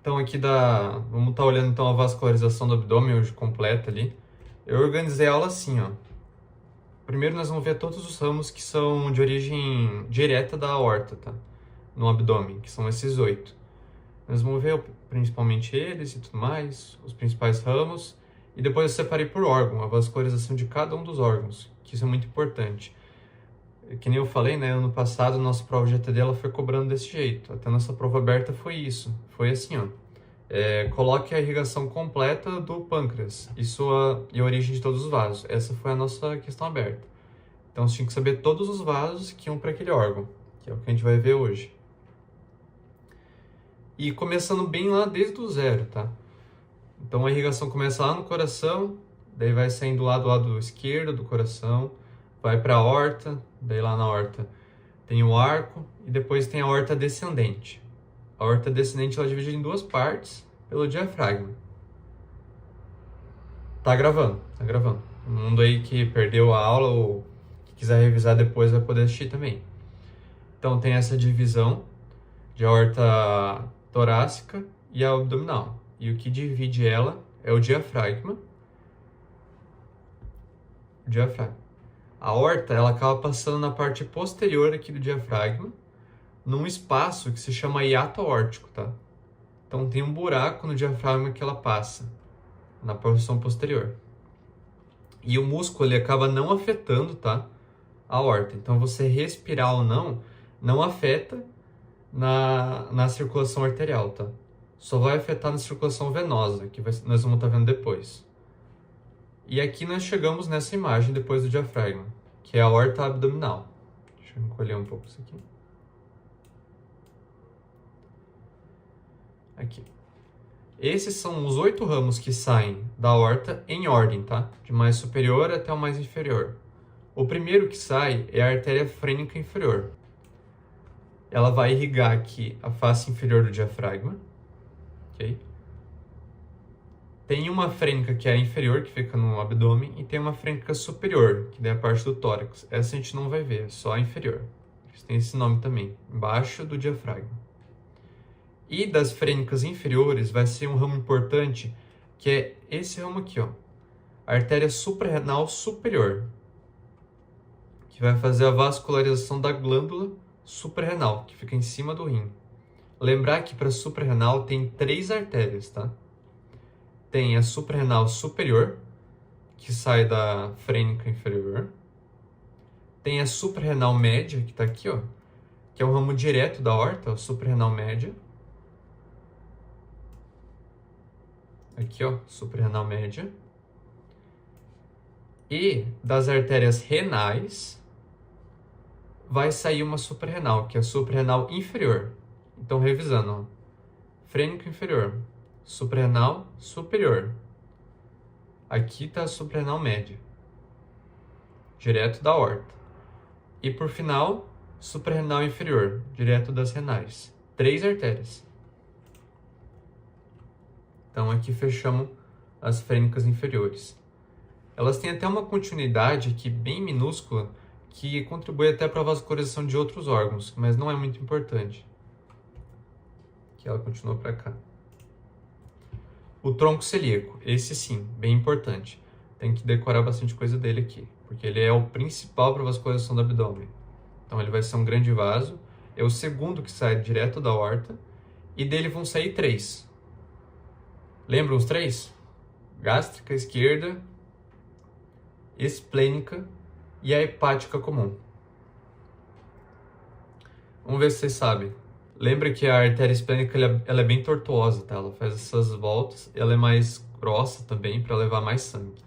Então vamos estar olhando então a vascularização do abdômen hoje completa ali. Eu organizei a aula assim, ó. Primeiro nós vamos ver todos os ramos que são de origem direta da aorta, tá? No abdômen, que são esses 8. Nós vamos ver principalmente eles e tudo mais, os principais ramos. E depois eu separei por órgão, a vascularização de cada um dos órgãos, que isso é muito importante. Que nem eu falei, né? Ano passado, nossa prova de ETD ela foi cobrando desse jeito. Até nossa prova aberta foi isso. Foi assim, ó. Coloque a irrigação completa do pâncreas e a origem de todos os vasos. Essa foi a nossa questão aberta. Então, você tinha que saber todos os vasos que iam para aquele órgão, que é o que a gente vai ver hoje. E começando bem lá desde o zero, tá? Então, a irrigação começa lá no coração, daí vai saindo lá do lado esquerdo do coração, vai para a aorta, daí lá na aorta tem o arco e depois tem a aorta descendente. A aorta descendente ela é dividida em duas partes pelo diafragma. Tá gravando, tá gravando. O mundo aí que perdeu a aula ou que quiser revisar depois vai poder assistir também. Então tem essa divisão de aorta torácica e abdominal. E o que divide ela é o diafragma. A aorta ela acaba passando na parte posterior aqui do diafragma, num espaço que se chama hiato aórtico, tá? Então tem um buraco no diafragma que ela passa, na porção posterior. E o músculo ele acaba não afetando, tá? A aorta. Então você respirar ou não afeta na circulação arterial, tá? Só vai afetar na circulação venosa, que nós vamos estar vendo depois. E aqui nós chegamos nessa imagem depois do diafragma, que é a aorta abdominal. Deixa eu encolher um pouco isso aqui. Aqui. Esses são os 8 ramos que saem da aorta em ordem, tá? De mais superior até o mais inferior. O primeiro que sai é a artéria frênica inferior. Ela vai irrigar aqui a face inferior do diafragma, ok? Tem uma frênica que é a inferior, que fica no abdômen, e tem uma frênica superior, que é a parte do tórax. Essa a gente não vai ver, é só a inferior. Tem esse nome também, embaixo do diafragma. E das frênicas inferiores vai ser um ramo importante, que é esse ramo aqui, ó. A artéria suprarrenal superior, que vai fazer a vascularização da glândula suprarrenal, que fica em cima do rim. Lembrar que para suprarrenal tem 3 artérias, tá? Tem a suprarrenal superior, que sai da frênica inferior. Tem a suprarrenal média, que está aqui, ó, que é o ramo direto da aorta, a suprarrenal média. Aqui, ó, suprarrenal média. E das artérias renais, vai sair uma suprarrenal, que é a suprarrenal inferior. Então, revisando, ó, frênica inferior, suprarrenal superior. Aqui está a suprarrenal média, direto da aorta. E por final, suprarrenal inferior, direto das renais. 3 artérias. Então aqui fechamos as frênicas inferiores. Elas têm até uma continuidade aqui bem minúscula que contribui até para a vascularização de outros órgãos, mas não é muito importante. Que ela continua para cá. O tronco celíaco, esse sim, bem importante. Tem que decorar bastante coisa dele aqui, porque ele é o principal para a vascularização do abdômen. Então ele vai ser um grande vaso, é o segundo que sai direto da aorta, e dele vão sair 3. Lembram os 3? Gástrica esquerda, esplênica e a hepática comum. Vamos ver se vocês sabem. Lembra que a artéria esplênica ela é bem tortuosa, tá? Ela faz essas voltas, ela é mais grossa também para levar mais sangue.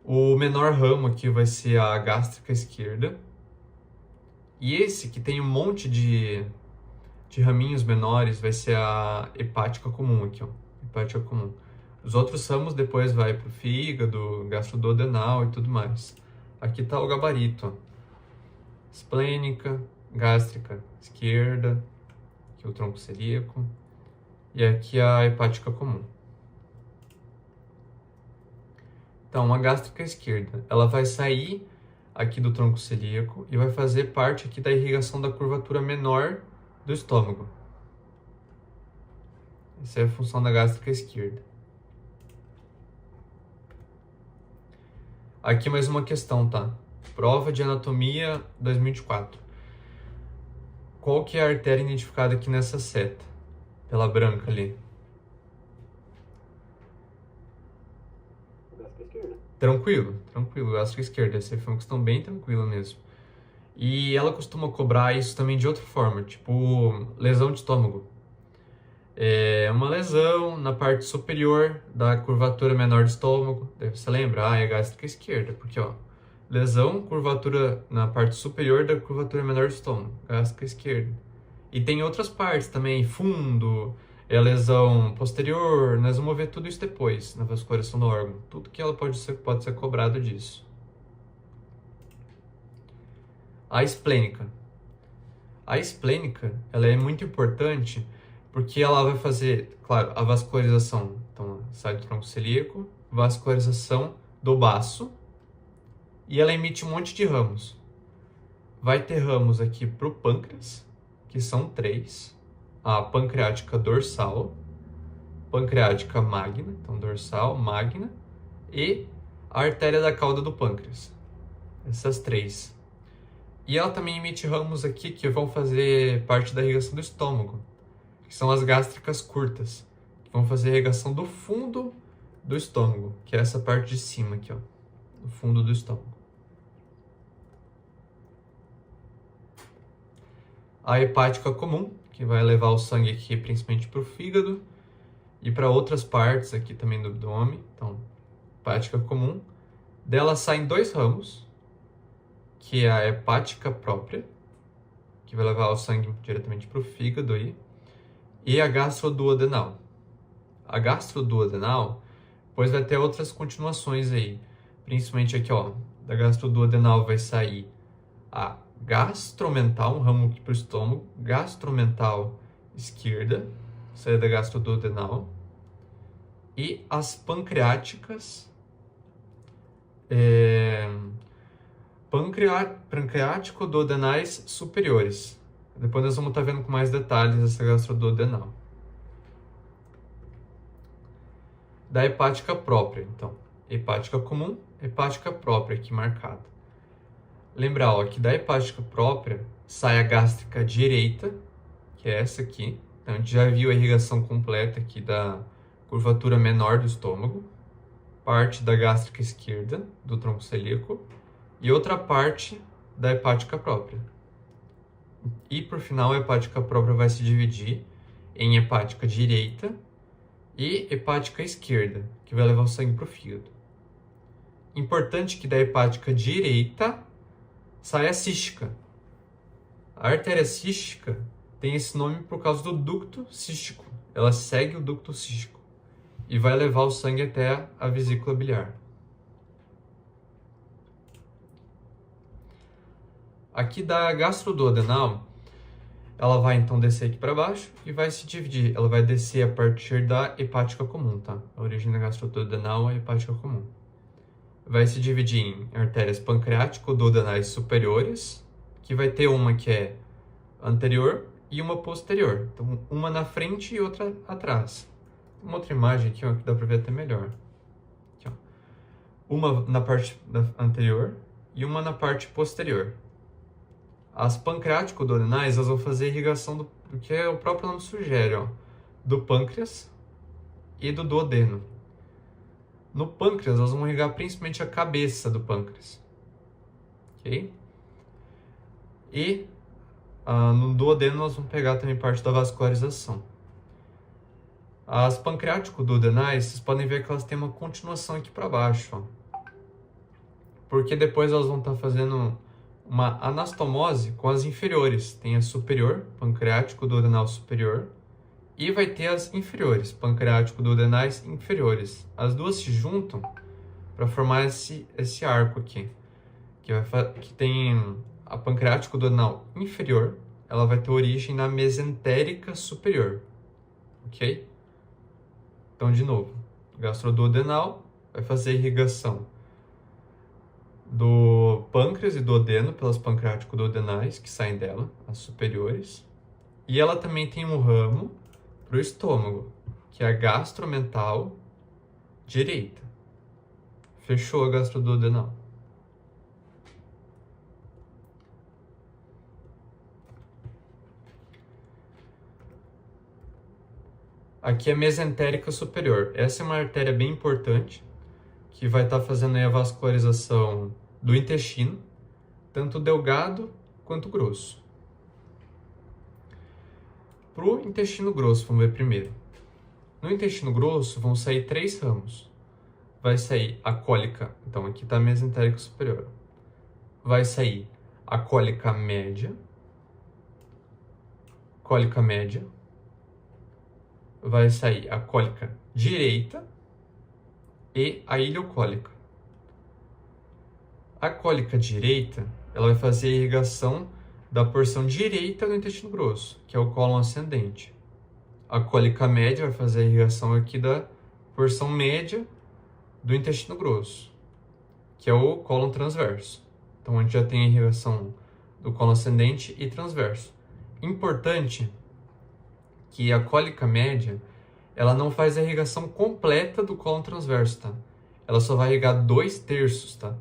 O menor ramo aqui vai ser a gástrica esquerda. E esse que tem um monte de raminhos menores vai ser a hepática comum aqui, ó. Hepática comum. Os outros ramos depois vai pro fígado, gastroduodenal e tudo mais. Aqui tá o gabarito, ó. Esplênica, gástrica esquerda, aqui o tronco celíaco, e aqui a hepática comum. Então, a gástrica esquerda, ela vai sair aqui do tronco celíaco e vai fazer parte aqui da irrigação da curvatura menor do estômago. Essa é a função da gástrica esquerda. Aqui mais uma questão, tá? Prova de anatomia 2024. Qual que é a artéria identificada aqui nessa seta? Pela branca ali. Gástrica esquerda. Tranquilo, gástrica esquerda. Essa foi uma questão bem tranquila mesmo. E ela costuma cobrar isso também de outra forma, tipo lesão de estômago. É uma lesão na parte superior da curvatura menor do estômago. Daí você lembra? Ah, é gástrica esquerda, porque ó, lesão, curvatura na parte superior da curvatura menor do estômago, gástrica esquerda. E tem outras partes também, fundo, é a lesão posterior, nós vamos ver tudo isso depois, na vascularização do órgão. Tudo que ela pode ser cobrado disso. A esplênica. A esplênica, ela é muito importante porque ela vai fazer, claro, a vascularização. Então, sai do tronco celíaco, vascularização do baço, e ela emite um monte de ramos. Vai ter ramos aqui para o pâncreas, que são 3. A pancreática dorsal, pancreática magna, então dorsal, magna, e a artéria da cauda do pâncreas. Essas 3. E ela também emite ramos aqui que vão fazer parte da irrigação do estômago, que são as gástricas curtas, que vão fazer a irrigação do fundo do estômago, que é essa parte de cima aqui, ó, do fundo do estômago. A hepática comum, que vai levar o sangue aqui principalmente para o fígado e para outras partes aqui também do abdômen. Então, hepática comum. Dela saem 2 ramos, que é a hepática própria, que vai levar o sangue diretamente para o fígado aí, e a gastroduodenal. A gastroduodenal, depois vai ter outras continuações aí, principalmente aqui, ó, da gastroduodenal vai sair a gastromental, um ramo aqui para o estômago, gastromental esquerda, sai da gastroduodenal, e as pancreáticas, pancreático-duodenais superiores. Depois nós vamos estar vendo com mais detalhes essa gastroduodenal. Da hepática própria, então. Hepática comum, hepática própria aqui marcada. Lembrar, ó, que da hepática própria sai a gástrica direita, que é essa aqui. Então a gente já viu a irrigação completa aqui da curvatura menor do estômago. Parte da gástrica esquerda, do tronco celíaco. E outra parte da hepática própria. E por final, a hepática própria vai se dividir em hepática direita e hepática esquerda, que vai levar o sangue para o fígado. Importante que da hepática direita saia a cística. A artéria cística tem esse nome por causa do ducto cístico. Ela segue o ducto cístico e vai levar o sangue até a vesícula biliar. Aqui da gastroduodenal, ela vai então descer aqui para baixo e vai se dividir. Ela vai descer a partir da hepática comum, tá? A origem da gastroduodenal é a hepática comum. Vai se dividir em artérias pancreático-duodenais superiores, que vai ter uma que é anterior e uma posterior. Então, uma na frente e outra atrás. Tem uma outra imagem aqui, ó, que dá para ver até melhor. Aqui, ó. Uma na parte anterior e uma na parte posterior. As pancreático-duodenais, elas vão fazer irrigação do que o próprio nome sugere, ó, do pâncreas e do duodeno. No pâncreas, elas vão irrigar principalmente a cabeça do pâncreas. Ok? E no duodeno, nós vamos pegar também parte da vascularização. As pancreático-duodenais, vocês podem ver que elas têm uma continuação aqui para baixo, ó. Porque depois elas vão estar fazendo uma anastomose com as inferiores. Tem a superior, pancreático-duodenal superior, e vai ter as inferiores, pancreático-duodenais inferiores. As duas se juntam para formar esse arco aqui, que tem a pancreático-duodenal inferior, ela vai ter origem na mesentérica superior, ok? Então, de novo, gastroduodenal vai fazer irrigação do pâncreas e duodeno pelas pancreático-duodenais que saem dela, as superiores. E ela também tem um ramo para o estômago. que é a gastromental direita. Fechou a gastroduodenal. Aqui é a mesentérica superior. Essa é uma artéria bem importante, que vai estar fazendo aí a vascularização do intestino, tanto delgado quanto grosso. Para o intestino grosso, vamos ver primeiro. No intestino grosso vão sair 3 ramos. Vai sair a cólica, então aqui está a mesentérica superior. Vai sair a cólica média, vai sair a cólica direita e a ileocólica. A cólica direita, ela vai fazer a irrigação da porção direita do intestino grosso, que é o cólon ascendente. A cólica média vai fazer a irrigação aqui da porção média do intestino grosso, que é o cólon transverso. Então, a gente já tem a irrigação do cólon ascendente e transverso. Importante que a cólica média, ela não faz a irrigação completa do cólon transverso, tá? Ela só vai irrigar 2/3, tá?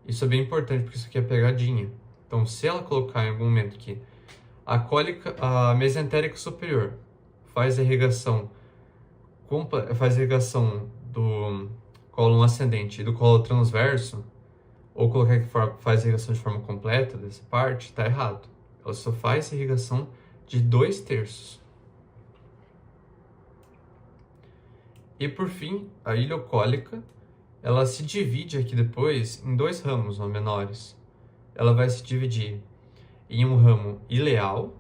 Isso é bem importante, porque isso aqui é pegadinha. Então, se ela colocar em algum momento que a mesentérica superior faz a irrigação do cólon ascendente e do cólon transverso, ou colocar que faz a irrigação de forma completa dessa parte, tá errado. Ela só faz a irrigação de 2/3. E por fim, a ileocólica, ela se divide aqui depois em 2 ramos menores. Ela vai se dividir em um ramo ileal,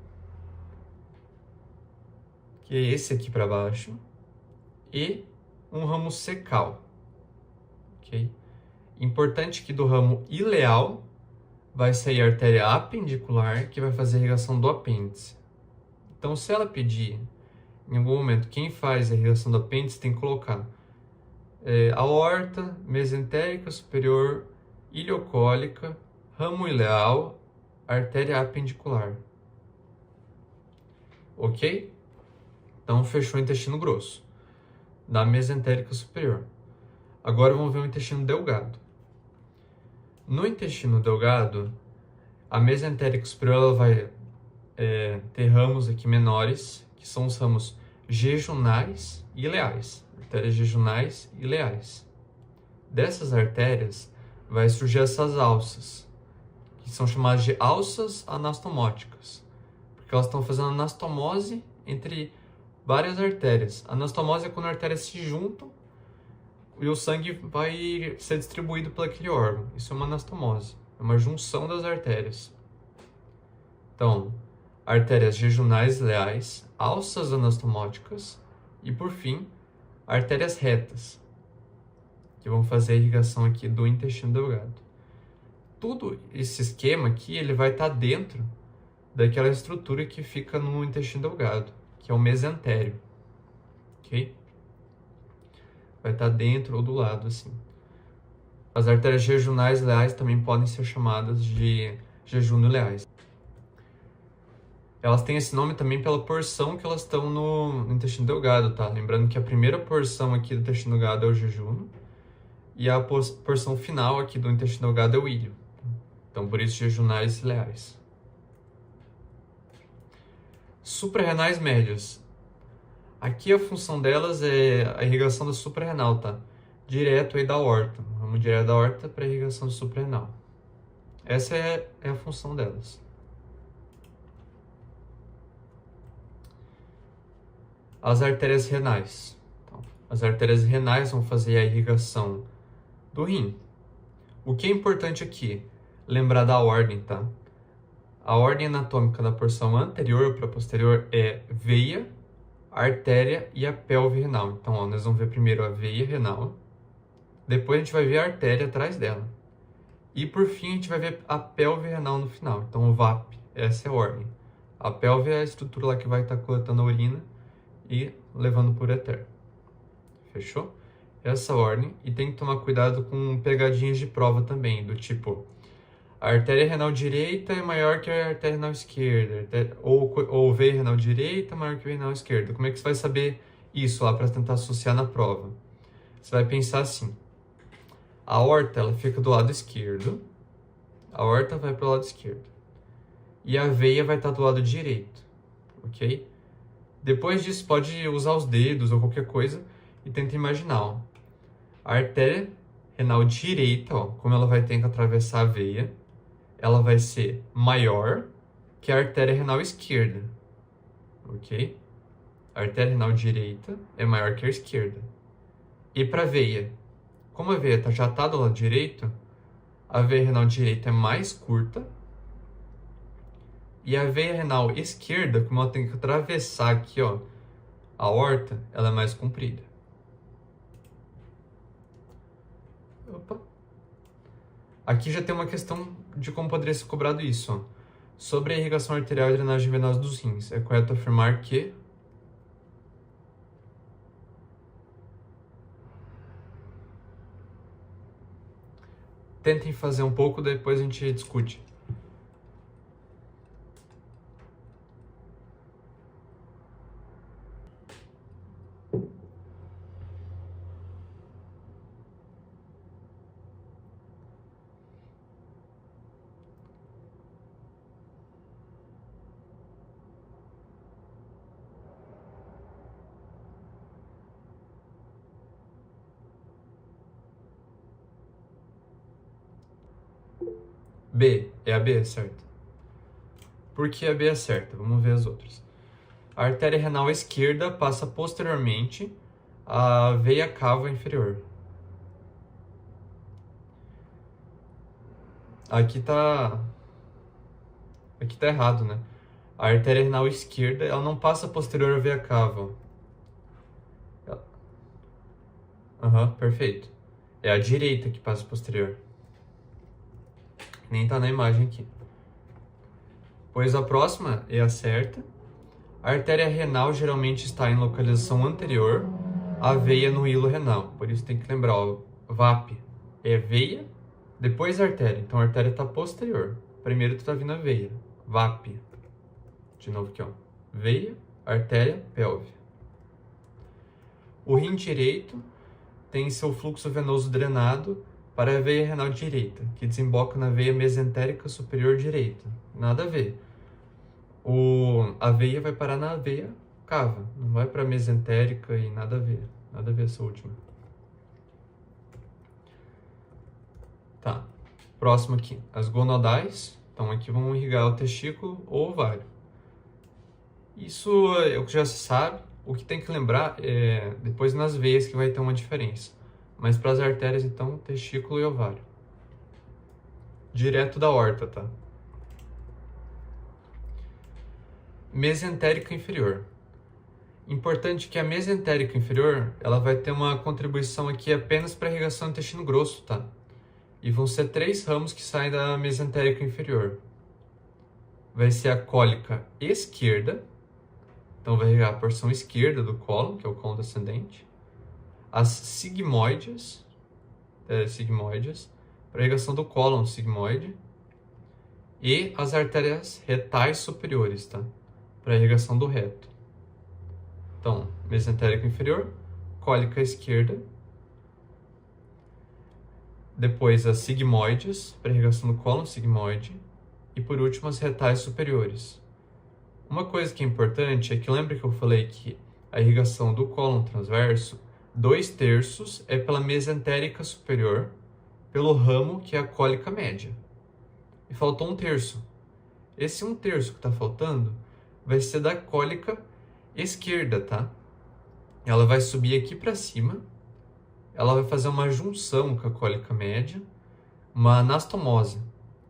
que é esse aqui para baixo, e um ramo secal. Okay? Importante que do ramo ileal vai sair a artéria apendicular, que vai fazer a irrigação do apêndice. Então, se ela pedir, em algum momento, quem faz a irrigação do apêndice tem que colocar aorta, mesentérica superior, ileocólica, ramo ileal, artéria apendicular. Ok? Então, fechou o intestino grosso, da mesentérica superior. Agora vamos ver o intestino delgado. No intestino delgado, a mesentérica superior ela vai ter ramos aqui menores, que são os ramos jejunais e ileais. Artérias jejunais e ileais. Dessas artérias vai surgir essas alças, que são chamadas de alças anastomóticas, porque elas estão fazendo anastomose entre várias artérias. Anastomose é quando as artérias se juntam e o sangue vai ser distribuído por aquele órgão. Isso é uma anastomose, é uma junção das artérias. Então, artérias jejunais ileais, alças anastomóticas e, por fim, artérias retas, que vão fazer a irrigação aqui do intestino delgado. Tudo esse esquema aqui, ele vai estar dentro daquela estrutura que fica no intestino delgado, que é o mesentério, ok? Vai estar dentro ou do lado, assim. As artérias jejunais ileais também podem ser chamadas de jejunio ileais. Elas têm esse nome também pela porção que elas estão no intestino delgado, tá? Lembrando que a primeira porção aqui do intestino delgado é o jejúnio e a porção final aqui do intestino delgado é o íleo. Então, por isso, jejunais ileais. Suprarrenais médias. Aqui a função delas é a irrigação da suprarrenal, tá? Direto aí da aorta. Vamos direto da aorta para a irrigação da suprarrenal. Essa é a função delas. As artérias renais. Então, as artérias renais vão fazer a irrigação do rim. O que é importante aqui? Lembrar da ordem, tá? A ordem anatômica da porção anterior para posterior é veia, artéria e a pelve renal. Então, ó, nós vamos ver primeiro a veia renal, depois a gente vai ver a artéria atrás dela. E por fim, a gente vai ver a pelve renal no final. Então, o VAP, essa é a ordem. A pelve é a estrutura lá que vai estar coletando a urina e levando por ureter. Fechou? Essa ordem. E tem que tomar cuidado com pegadinhas de prova também, do tipo, a artéria renal direita é maior que a artéria renal esquerda, ou veia renal direita é maior que a veia renal esquerda. Como é que você vai saber isso lá para tentar associar na prova. Você vai pensar assim: a aorta ela fica do lado esquerdo, a aorta vai para o lado esquerdo e a veia vai estar do lado direito, ok? Depois disso, pode usar os dedos ou qualquer coisa e tenta imaginar. Ó. A artéria renal direita, ó, como ela vai ter que atravessar a veia, ela vai ser maior que a artéria renal esquerda, ok? A artéria renal direita é maior que a esquerda. E para a veia, como a veia já está do lado direito, a veia renal direita é mais curta e a veia renal esquerda, como ela tem que atravessar aqui, ó, a aorta, ela é mais comprida. Opa. Aqui já tem uma questão de como poderia ser cobrado isso. Ó. Sobre a irrigação arterial e drenagem venosa dos rins, é correto afirmar que... Tentem fazer um pouco, depois a gente discute. B. É a B, certo? Por que a B é certa? Vamos ver as outras. A artéria renal esquerda passa posteriormente à veia cava inferior. Aqui tá errado, né? A artéria renal esquerda, ela não passa posterior à veia cava. Perfeito. É a direita que passa posterior. Nem tá na imagem aqui. Pois a próxima é a certa. A artéria renal geralmente está em localização anterior à veia no hilo renal. Por isso tem que lembrar, ó, VAP é veia, depois a artéria. Então a artéria está posterior. Primeiro tu tá vindo a veia. VAP. De novo aqui, ó. Veia, artéria, pelve. O rim direito tem seu fluxo venoso drenado para a veia renal direita, que desemboca na veia mesentérica superior direita. Nada a ver. A veia vai parar na veia cava, não vai para a mesentérica e nada a ver. Nada a ver essa última. Tá. Próximo aqui. As gonadais. Então aqui vão irrigar o testículo ou ovário. Isso é o que já se sabe. O que tem que lembrar é depois nas veias que vai ter uma diferença. Mas para as artérias, então, testículo e ovário. Direto da horta, tá? Mesentérica inferior. Importante que a mesentérica inferior, ela vai ter uma contribuição aqui apenas para irrigação do intestino grosso, tá? E vão ser 3 ramos que saem da mesentérica inferior. Vai ser a cólica esquerda, então vai irrigar a porção esquerda do cólon, que é o cólon descendente. As sigmoides, para irrigação do cólon sigmoide. E as artérias retais superiores, tá? Para irrigação do reto. Então, mesentérica inferior, cólica esquerda. Depois as sigmoides, para irrigação do cólon sigmoide. E por último, as retais superiores. Uma coisa que é importante é que lembra que eu falei que a irrigação do cólon transverso, 2/3 é pela mesentérica superior, pelo ramo que é a cólica média. E faltou 1/3. Esse 1/3 que está faltando vai ser da cólica esquerda, tá? Ela vai subir aqui para cima, ela vai fazer uma junção com a cólica média, uma anastomose,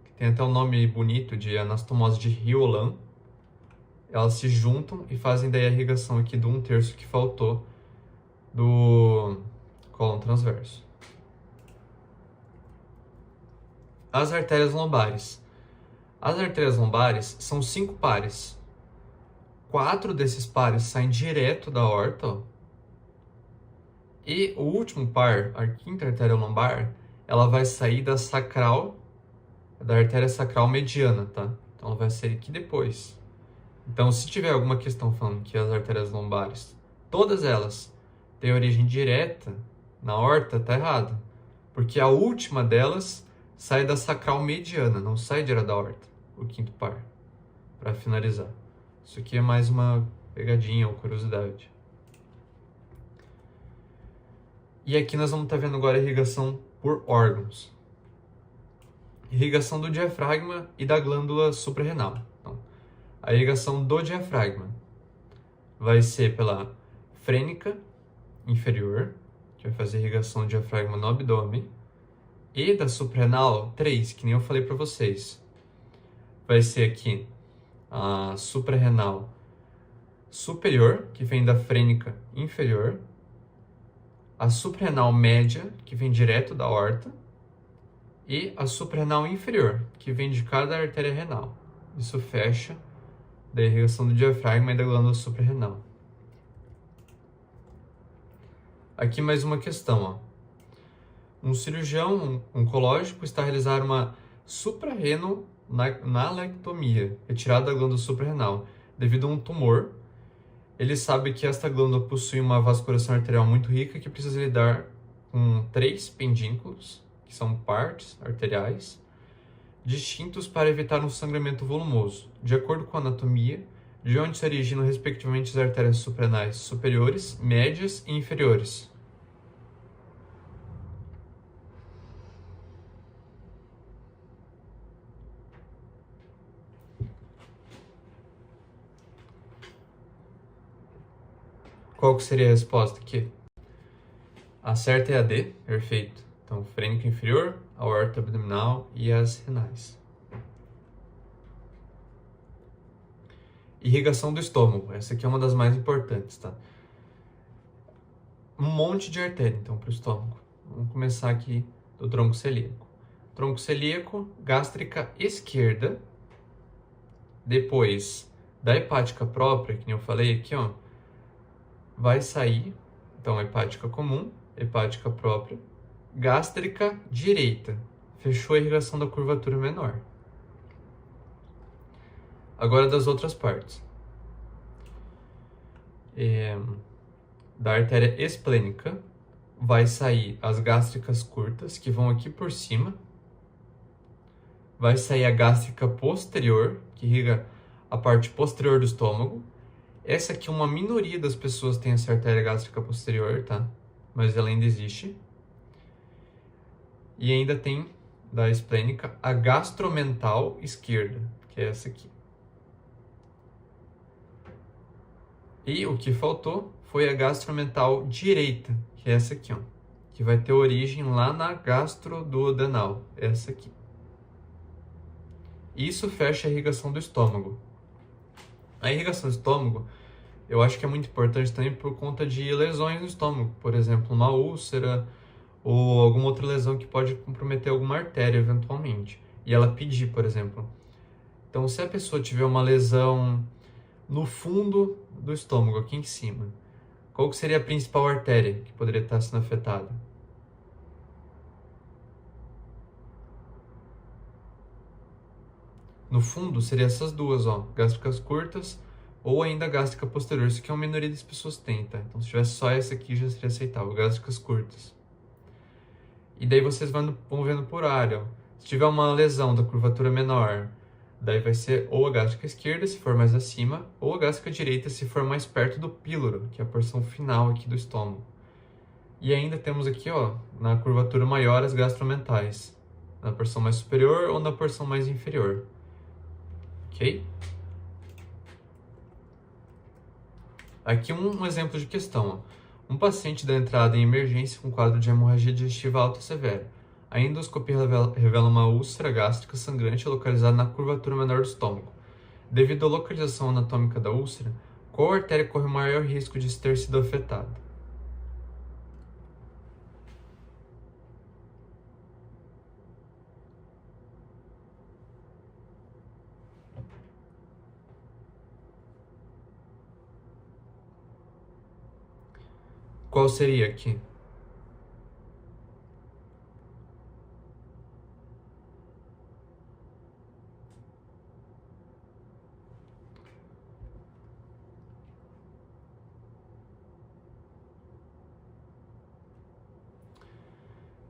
que tem até um nome bonito de anastomose de Riolan. Elas se juntam e fazem daí a irrigação aqui do 1/3 que faltou do cólon transverso. As artérias lombares. As artérias lombares são 5 pares. 4 desses pares saem direto da aorta, ó. E o último par, a quinta artéria lombar, ela vai sair da artéria sacral mediana, tá? Então ela vai sair aqui depois. Então, se tiver alguma questão falando que as artérias lombares todas elas têm origem direta na aorta, tá errado. Porque a última delas sai da sacral mediana, não sai direto da aorta, o quinto par, para finalizar. Isso aqui é mais uma pegadinha ou curiosidade. E aqui nós vamos estar vendo agora a irrigação por órgãos. Irrigação do diafragma e da glândula suprarrenal. Então, a irrigação do diafragma vai ser pela frênica inferior, que vai fazer irrigação do diafragma no abdômen, e da suprarrenal 3, que nem eu falei para vocês. Vai ser aqui a suprarrenal superior, que vem da frênica inferior, a suprarrenal média, que vem direto da aorta, e a suprarrenal inferior, que vem de cada artéria renal. Isso fecha da irrigação do diafragma e da glândula suprarrenal. Aqui mais uma questão, ó. Um cirurgião oncológico está a realizar uma suprarrenonalectomia, retirada da glândula suprarrenal, devido a um tumor. Ele sabe que esta glândula possui uma vascularização arterial muito rica que precisa lidar com 3 pendículos, que são partes arteriais, distintos para evitar um sangramento volumoso, de acordo com a anatomia, de onde se originam respectivamente as artérias suprarrenais superiores, médias e inferiores. Qual que seria a resposta aqui? A certa é a D, perfeito. Então, frênica inferior, aorta abdominal e as renais. Irrigação do estômago. Essa aqui é uma das mais importantes, tá? Um monte de artéria, então, para o estômago. Vamos começar aqui do tronco celíaco. Tronco celíaco, gástrica esquerda. Depois da hepática própria, que nem eu falei aqui, ó, vai sair, então, hepática comum, hepática própria, gástrica direita. Fechou a irrigação da curvatura menor. Agora das outras partes. Da artéria esplênica vai sair as gástricas curtas, que vão aqui por cima. Vai sair a gástrica posterior, que irriga a parte posterior do estômago. Essa aqui, uma minoria das pessoas tem essa artéria gástrica posterior, tá? Mas ela ainda existe. E ainda tem, da esplênica, a gastromental esquerda, que é essa aqui. E o que faltou foi a gastromental direita, que é essa aqui, ó, que vai ter origem lá na gastroduodenal, essa aqui. Isso fecha a irrigação do estômago. A irrigação do estômago, eu acho que é muito importante também por conta de lesões no estômago, por exemplo, uma úlcera ou alguma outra lesão que pode comprometer alguma artéria eventualmente, e ela pedir, por exemplo. Então, se a pessoa tiver uma lesão no fundo do estômago, aqui em cima, qual que seria a principal artéria que poderia estar sendo afetada? No fundo, seria essas duas, ó, gástricas curtas ou ainda gástrica posterior, isso que a maioria das pessoas tem, tá? Então, se tivesse só essa aqui, já seria aceitável, gástricas curtas. E daí vocês vão vendo por área, ó. Se tiver uma lesão da curvatura menor, daí vai ser ou a gástrica esquerda, se for mais acima, ou a gástrica direita, se for mais perto do píloro, que é a porção final aqui do estômago. E ainda temos aqui, ó, na curvatura maior, as gastromentais, na porção mais superior ou na porção mais inferior. Ok? Aqui um exemplo de questão, ó. Um paciente dá entrada em emergência com quadro de hemorragia digestiva alta severa. A endoscopia revela uma úlcera gástrica sangrante localizada na curvatura menor do estômago. Devido à localização anatômica da úlcera, qual artéria corre o maior risco de ter sido afetada? Qual seria aqui?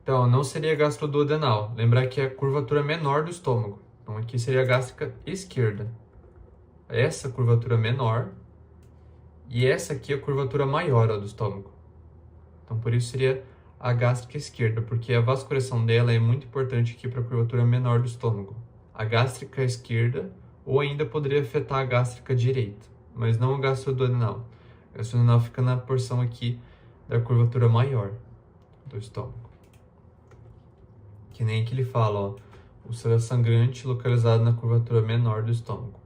Então, não seria gastroduodenal. Lembrar que é a curvatura menor do estômago. Então, aqui seria a gástrica esquerda. Essa curvatura menor. E essa aqui é a curvatura maior, ó, do estômago. Então, por isso seria a gástrica esquerda, porque a vascularização dela é muito importante aqui para a curvatura menor do estômago. A gástrica esquerda, ou ainda poderia afetar a gástrica direita, mas não a gastroduodenal. A gastroduodenal fica na porção aqui da curvatura maior do estômago. Que nem que ele fala, ó, úlcera sangrante localizada na curvatura menor do estômago.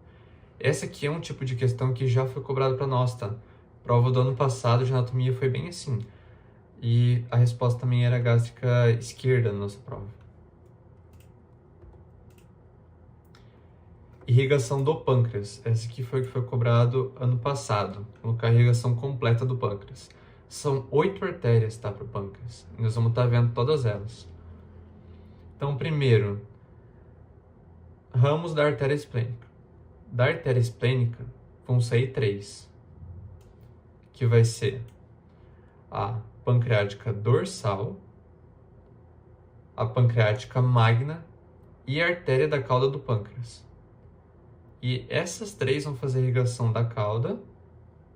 Essa aqui é um tipo de questão que já foi cobrado para nós, tá? Prova do ano passado de anatomia foi bem assim. E a resposta também era gástrica esquerda na nossa prova. Irrigação do pâncreas. Essa aqui foi o que foi cobrado ano passado. Colocar a irrigação completa do pâncreas. São 8 artérias, tá, para o pâncreas. Nós vamos estar vendo todas elas. Então, primeiro, ramos da artéria esplênica. Da artéria esplênica vão sair 3, que vai ser a pancreática dorsal, a pancreática magna e a artéria da cauda do pâncreas. E essas 3 vão fazer irrigação da cauda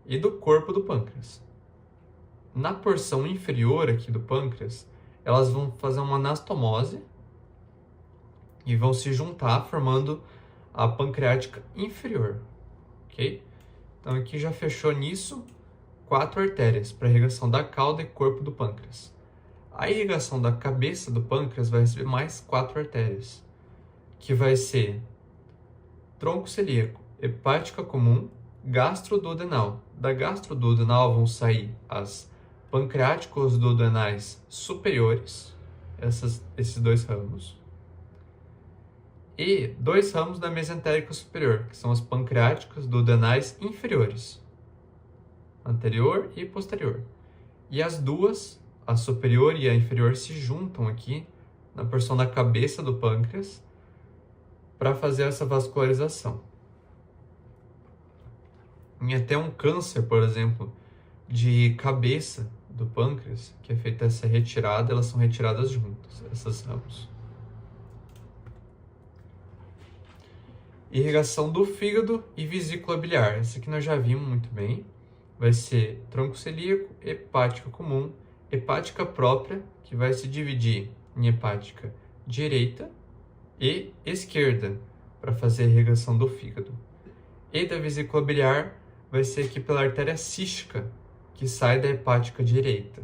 e do corpo do pâncreas. Na porção inferior aqui do pâncreas, elas vão fazer uma anastomose e vão se juntar formando a pancreática inferior, ok? Então aqui já fechou nisso 4 artérias para irrigação da cauda e corpo do pâncreas. A irrigação da cabeça do pâncreas vai receber mais 4 artérias, que vai ser tronco celíaco, hepática comum, gastroduodenal. Da gastroduodenal vão sair as pancreáticos duodenais superiores, esses 2 ramos, e 2 ramos da mesentérica superior, que são as pancreáticas duodenais inferiores, anterior e posterior. E as duas, a superior e a inferior, se juntam aqui na porção da cabeça do pâncreas para fazer essa vascularização. Em até um câncer, por exemplo, de cabeça do pâncreas, que é feita essa retirada, elas são retiradas juntas, essas ramos. Irrigação do fígado e vesícula biliar. Essa aqui nós já vimos muito bem. Vai ser tronco celíaco, hepática comum, hepática própria, que vai se dividir em hepática direita e esquerda, para fazer a irrigação do fígado. E da vesícula biliar vai ser aqui pela artéria cística, que sai da hepática direita,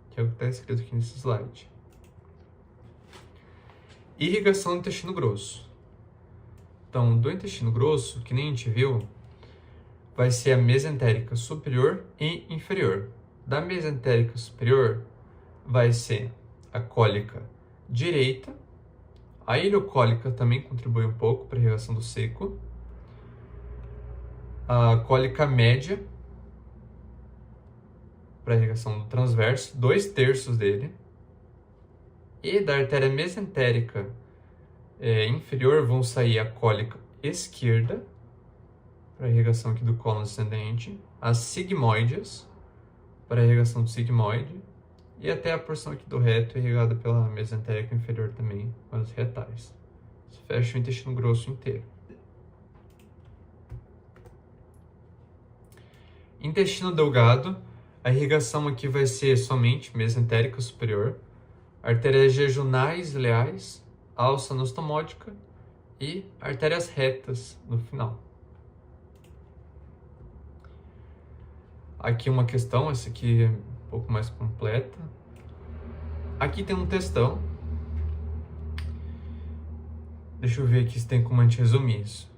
que é o que está escrito aqui nesse slide. Irrigação do intestino grosso. Então, do intestino grosso, que nem a gente viu, vai ser a mesentérica superior e inferior. Da mesentérica superior vai ser a cólica direita. A ileocólica também contribui um pouco para a irrigação do seco. A cólica média para a irrigação do transverso, 2/3 dele. E da artéria mesentérica inferior vão sair a cólica esquerda, para a irrigação aqui do cólon ascendente, as sigmoides, para a irrigação do sigmoide, e até a porção aqui do reto irrigada pela mesentérica inferior também, as retais. Isso fecha o intestino grosso inteiro. Intestino delgado, a irrigação aqui vai ser somente mesentérica superior, artérias jejunais ileais, alça anastomótica e artérias retas no final. Aqui uma questão, essa aqui é um pouco mais completa. Aqui tem um textão. Deixa eu ver aqui se tem como a gente resumir isso.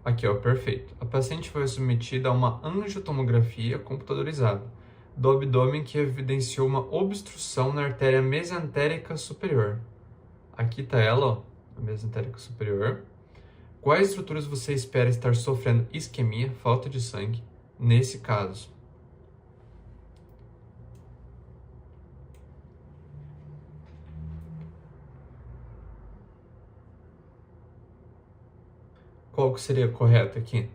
Aqui, ó, perfeito. A paciente foi submetida a uma angiotomografia computadorizada do abdômen que evidenciou uma obstrução na artéria mesentérica superior. Aqui tá ela, ó, a mesentérica superior. Quais estruturas você espera estar sofrendo isquemia, falta de sangue, nesse caso? Qual que seria correto aqui?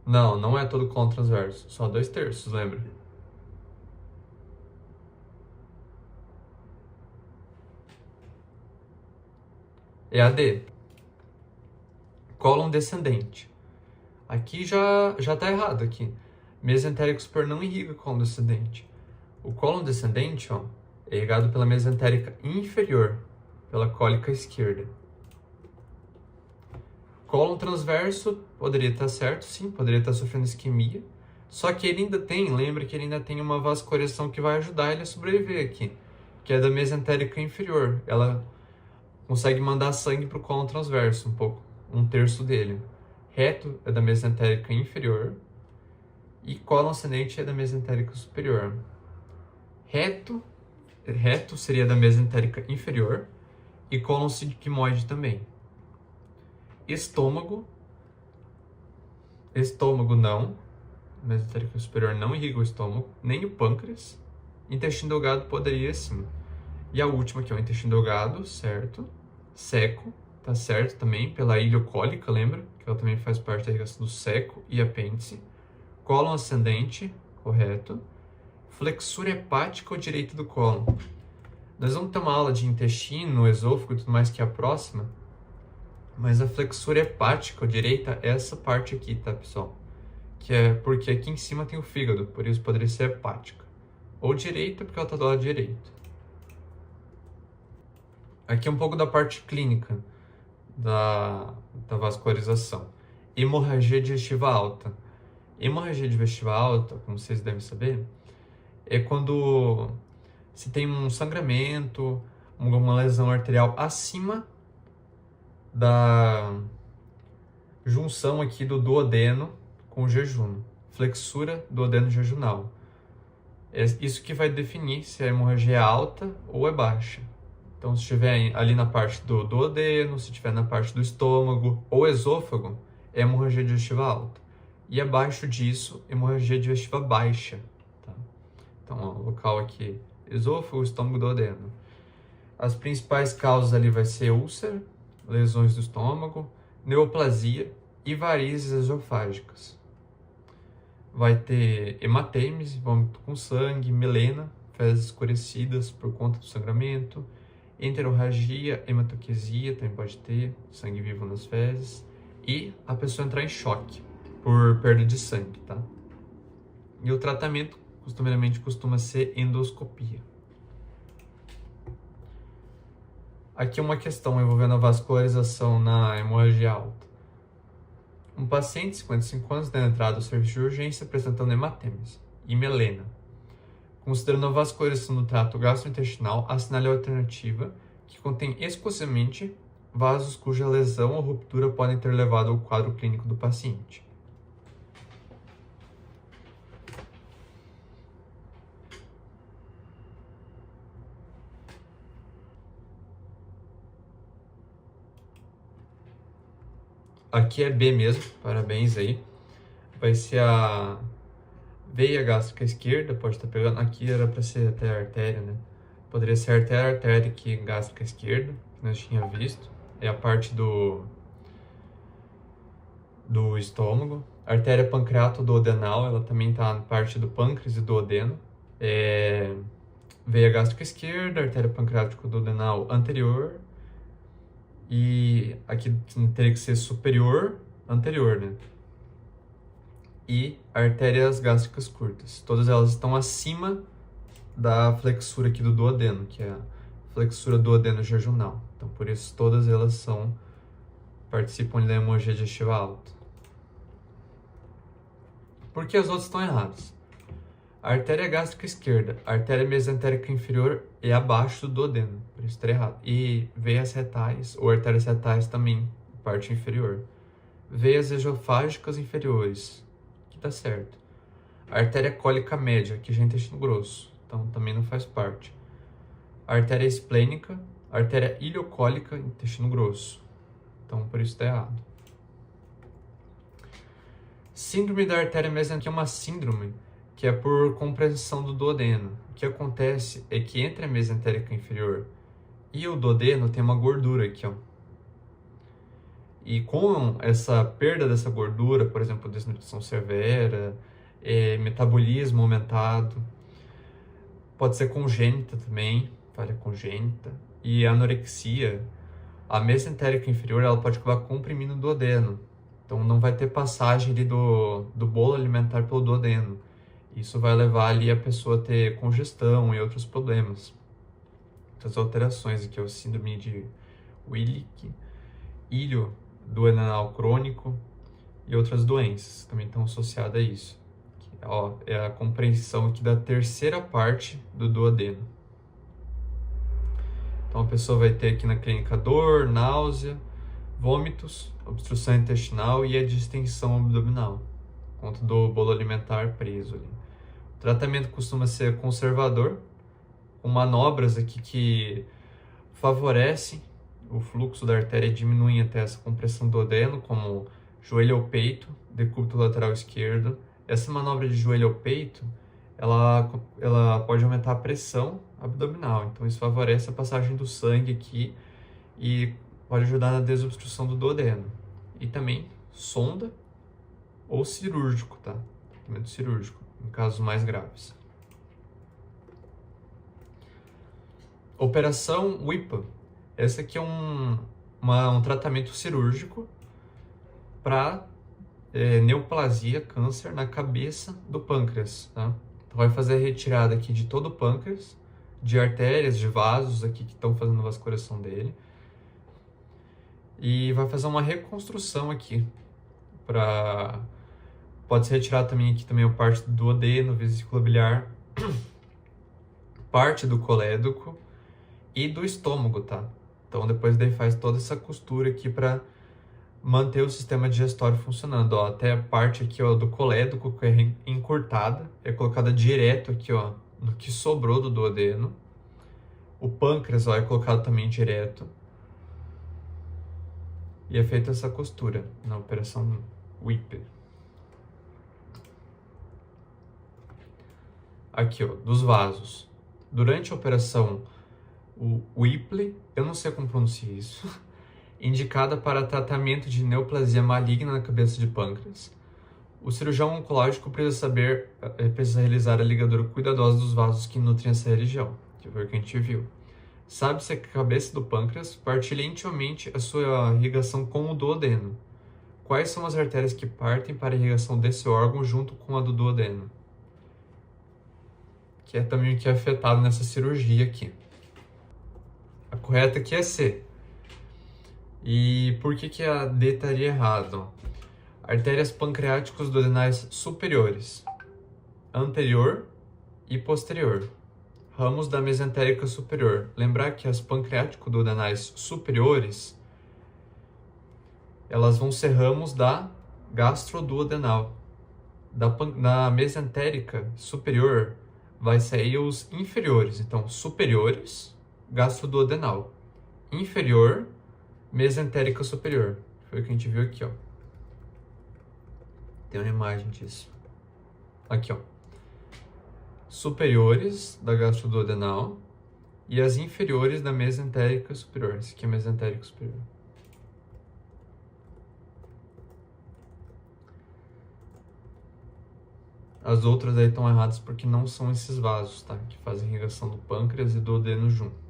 Não, não é todo cólon transverso. Só 2/3, lembra? É a D. Cólon descendente. Aqui já tá errado aqui. Mesentérico superior não irriga cólon descendente. O cólon descendente, ó, é irrigado pela mesentérica inferior, pela cólica esquerda. Cólon transverso poderia estar certo, sim, poderia estar sofrendo isquemia. Só que ele ainda tem, lembra que ele ainda tem uma vascularização que vai ajudar ele a sobreviver aqui, que é da mesentérica inferior. Ela consegue mandar sangue para o cólon transverso, um pouco, 1/3 dele. Reto é da mesentérica inferior e cólon ascendente é da mesentérica superior. Reto seria da mesentérica inferior e cólon sigmoide também. Estômago não, mesentérica superior não irriga o estômago, nem o pâncreas. Intestino delgado poderia sim. E a última aqui é o intestino delgado, certo? Seco, tá certo também, pela ileocólica, lembra? Que ela também faz parte da irrigação do seco e apêndice. Cólon ascendente, correto. Flexura hepática ou direita do cólon. Nós vamos ter uma aula de intestino, esôfago e tudo mais que é a próxima, mas a flexura hepática ou direita é essa parte aqui, tá, pessoal? Que é porque aqui em cima tem o fígado, por isso poderia ser hepática. Ou direita, porque ela tá do lado direito. Aqui é um pouco da parte clínica da vascularização. Hemorragia digestiva alta. Hemorragia digestiva alta, como vocês devem saber, é quando se tem um sangramento, uma lesão arterial acima da junção aqui do duodeno com o jejum. Flexura duodeno jejunal. É isso que vai definir se a hemorragia é alta ou é baixa. Então, se estiver ali na parte do duodeno, se estiver na parte do estômago ou esôfago, é hemorragia digestiva alta. E abaixo disso, hemorragia digestiva baixa. Tá? Então, ó, local aqui, esôfago, estômago, duodeno. As principais causas ali vai ser úlcera, lesões do estômago, neoplasia e varizes esofágicas. Vai ter hematêmese, vômito com sangue, melena, fezes escurecidas por conta do sangramento, enterorragia, hematoquesia, também pode ter sangue vivo nas fezes, e a pessoa entrar em choque por perda de sangue, tá? E o tratamento, costumeiramente, costuma ser endoscopia. Aqui uma questão envolvendo a vascularização na hemorragia alta. Um paciente de 55 anos deu entrada ao serviço de urgência apresentando hematêmese e melena. Considerando a vascularização do trato gastrointestinal, assinale a alternativa que contém exclusivamente vasos cuja lesão ou ruptura podem ter levado ao quadro clínico do paciente. Aqui é B mesmo, parabéns aí. Vai ser a veia gástrica esquerda, pode estar pegando. Aqui era para ser até a artéria, né? Poderia ser a artéria aqui gástrica esquerda, que nós tínhamos visto. É a parte do estômago. Artéria pancreato-duodenal, ela também está na parte do pâncreas e duodeno. Veia gástrica esquerda, artéria pancreático-duodenal anterior. E aqui teria que ser superior, anterior, né? E artérias gástricas curtas. Todas elas estão acima da flexura aqui do duodeno, que é a flexura duodeno jejunal. Então, por isso, todas elas participam da hemorragia digestiva alta. Por que as outras estão erradas? A artéria gástrica esquerda, a artéria mesentérica inferior é abaixo do duodeno, por isso está errado. E veias retais, ou artérias retais também, parte inferior. Veias esofágicas inferiores, que está certo. A artéria cólica média, que já é intestino grosso, então também não faz parte. A artéria esplênica, a artéria ileocólica, intestino grosso, então por isso está errado. Síndrome da artéria mesentérica é uma síndrome que é por compressão do duodeno. O que acontece é que entre a mesentérica inferior e o duodeno tem uma gordura aqui, ó. E com essa perda dessa gordura, por exemplo, desnutrição severa, metabolismo aumentado, pode ser congênita também, falha congênita, e anorexia, a mesentérica inferior ela pode acabar comprimindo o duodeno. Então não vai ter passagem ali do bolo alimentar pelo duodeno. Isso vai levar ali a pessoa a ter congestão e outros problemas. Essas alterações aqui, o síndrome de Willig, ilho duodenal crônico e outras doenças também estão associadas a isso. Ó, é a compreensão aqui da terceira parte do duodeno. Então a pessoa vai ter aqui na clínica dor, náusea, vômitos, obstrução intestinal e a distensão abdominal, por conta do bolo alimentar preso ali. O tratamento costuma ser conservador, com manobras aqui que favorecem o fluxo da artéria e diminuem até essa compressão do duodeno, como joelho ao peito, decúbito lateral esquerdo. Essa manobra de joelho ao peito, ela pode aumentar a pressão abdominal, então isso favorece a passagem do sangue aqui e pode ajudar na desobstrução do duodeno. E também sonda ou cirúrgico, tá? Tratamento cirúrgico, em casos mais graves. Operação WIPA. Esse aqui é um tratamento cirúrgico para neoplasia, câncer na cabeça do pâncreas, tá? Então vai fazer a retirada aqui de todo o pâncreas, de artérias, de vasos aqui que estão fazendo a vascularização dele. E vai fazer uma reconstrução aqui pode ser retirado também aqui também a parte do duodeno, vesícula biliar, parte do colédoco e do estômago, tá? Então depois daí faz toda essa costura aqui para manter o sistema digestório funcionando, ó. Até a parte aqui, ó, do colédoco que é encurtada, é colocada direto aqui, ó, no que sobrou do duodeno. O pâncreas, ó, é colocado também direto. E é feita essa costura na operação WIPA. Aqui, ó, dos vasos. Durante a operação Whipple, eu não sei como pronunciar isso, indicada para tratamento de neoplasia maligna na cabeça de pâncreas, o cirurgião oncológico precisa realizar a ligadura cuidadosa dos vasos que nutrem essa região, que foi o que a gente viu. Sabe-se que a cabeça do pâncreas partilha intimamente a sua irrigação com o duodeno. Quais são as artérias que partem para a irrigação desse órgão junto com a do duodeno? Que é também o que é afetado nessa cirurgia aqui. A correta aqui é C. E por que a D estaria errado? Artérias pancreáticos duodenais superiores, anterior e posterior. Ramos da mesentérica superior. Lembrar que as pancreático-duodenais superiores, elas vão ser ramos da gastroduodenal. Na mesentérica superior, vai sair os inferiores. Então, superiores, gastroduodenal. Inferior, mesentérica superior. Foi o que a gente viu aqui, ó. Tem uma imagem disso. Aqui, ó. Superiores da gastroduodenal e as inferiores da mesentérica superior. Esse aqui é mesentérico superior. As outras aí estão erradas porque não são esses vasos, tá? Que fazem irrigação do pâncreas e do duodeno junto.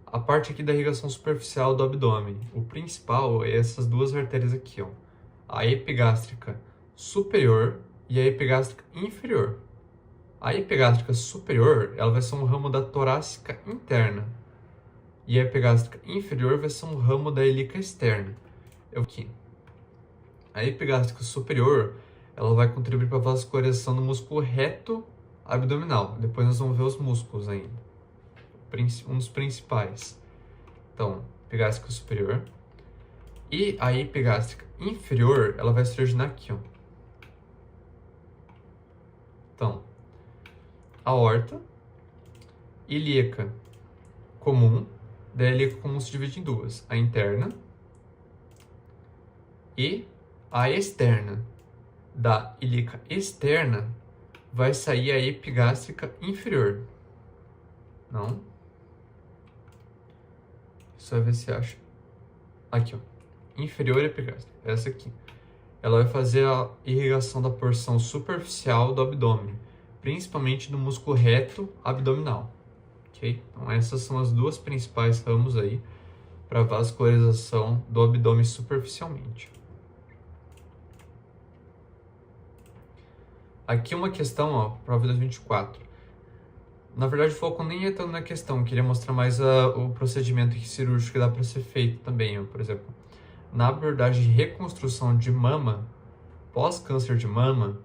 A parte aqui da irrigação superficial do abdômen. O principal é essas duas artérias aqui, ó. A epigástrica superior e a epigástrica inferior. A epigástrica superior, ela vai ser um ramo da torácica interna. E a epigástrica inferior vai ser um ramo da ilíaca externa. É o que? A epigástrica superior, ela vai contribuir para a vascularização do músculo reto abdominal. Depois nós vamos ver os músculos ainda. Um dos principais. Então, epigástrica superior. E a epigástrica inferior, ela vai se originar aqui, ó. Então, aorta, ilíaca comum. Da ilíaca comum se divide em duas. A interna e a externa. Da ilíaca externa vai sair a epigástrica inferior. Não? Só ver se acha. Aqui, ó. Inferior epigástrica. Essa aqui. Ela vai fazer a irrigação da porção superficial do abdômen, principalmente do músculo reto abdominal. Ok? Então, essas são as duas principais ramos aí para vascularização do abdômen superficialmente. Aqui uma questão, ó, prova 2024. Na verdade, o foco nem é tanto na questão, eu queria mostrar mais o procedimento cirúrgico que dá para ser feito também, ó. Por exemplo, na abordagem de reconstrução de mama, pós-câncer de mama,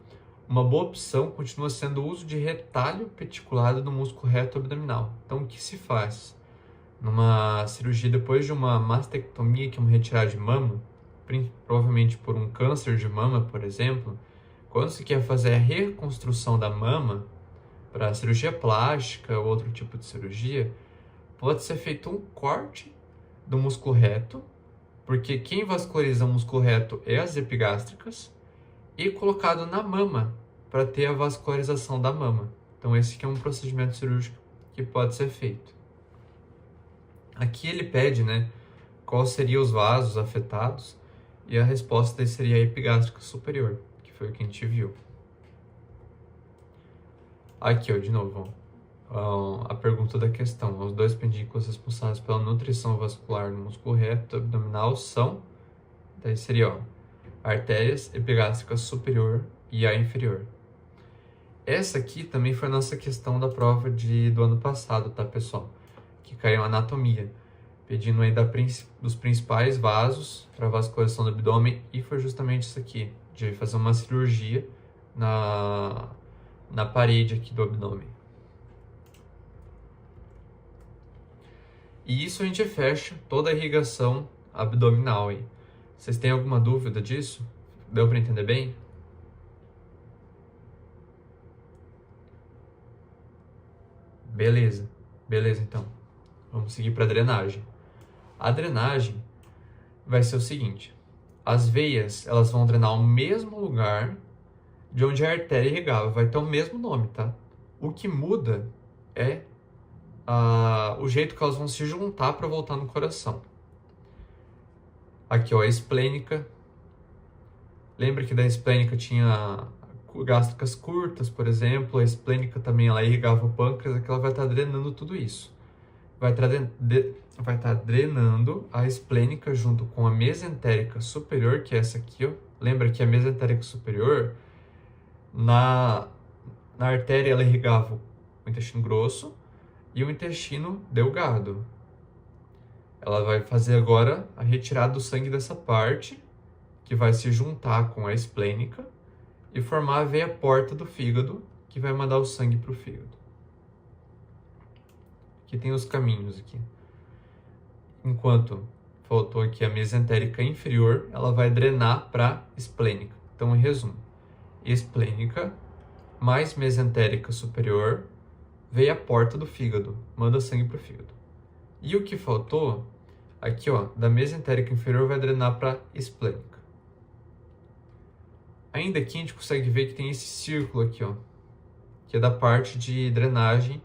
uma boa opção continua sendo o uso de retalho peticulado no músculo reto abdominal. Então, o que se faz? Numa cirurgia depois de uma mastectomia, que é uma retirada de mama, provavelmente por um câncer de mama, por exemplo, quando se quer fazer a reconstrução da mama, para cirurgia plástica ou outro tipo de cirurgia, pode ser feito um corte do músculo reto, porque quem vasculariza o músculo reto é as epigástricas, e colocado na mama, para ter a vascularização da mama. Então esse aqui é um procedimento cirúrgico que pode ser feito. Aqui ele pede, né, quais seriam os vasos afetados, e a resposta daí seria a epigástrica superior, que foi o que a gente viu. Aqui, ó, de novo, ó, a pergunta da questão. Os dois pendículos responsáveis pela nutrição vascular no músculo reto abdominal são, daí seria, ó, artérias epigástrica superior e a inferior. Essa aqui também foi a nossa questão da prova do ano passado, tá, pessoal? Que caiu a anatomia, pedindo aí dos principais vasos para vascularização do abdômen, e foi justamente isso aqui, de fazer uma cirurgia na parede aqui do abdômen. E isso a gente fecha toda a irrigação abdominal aí. Vocês têm alguma dúvida disso? Deu para entender bem? Beleza. Beleza, então. Vamos seguir para a drenagem. A drenagem vai ser o seguinte. As veias, elas vão drenar o mesmo lugar de onde a artéria irrigava. Vai ter o mesmo nome, tá? O que muda é o jeito que elas vão se juntar para voltar no coração. Aqui, ó, a esplênica. Lembra que da esplênica tinha gástricas curtas, por exemplo. A esplênica também, ela irrigava o pâncreas. Aqui ela vai estar drenando tudo isso. Vai estar drenando a esplênica junto com a mesentérica superior, que é essa aqui, ó. Lembra que a mesentérica superior, na artéria, ela irrigava o intestino grosso e o intestino delgado. Ela vai fazer agora a retirada do sangue dessa parte, que vai se juntar com a esplênica e formar a veia porta do fígado, que vai mandar o sangue para o fígado. Aqui tem os caminhos aqui. Enquanto faltou aqui a mesentérica inferior, ela vai drenar para esplênica. Então, em resumo, esplênica mais mesentérica superior, veia porta do fígado, manda sangue para o fígado. E o que faltou, aqui, ó, da mesentérica inferior vai drenar para esplênica. Ainda aqui a gente consegue ver que tem esse círculo aqui, ó, que é da parte de drenagem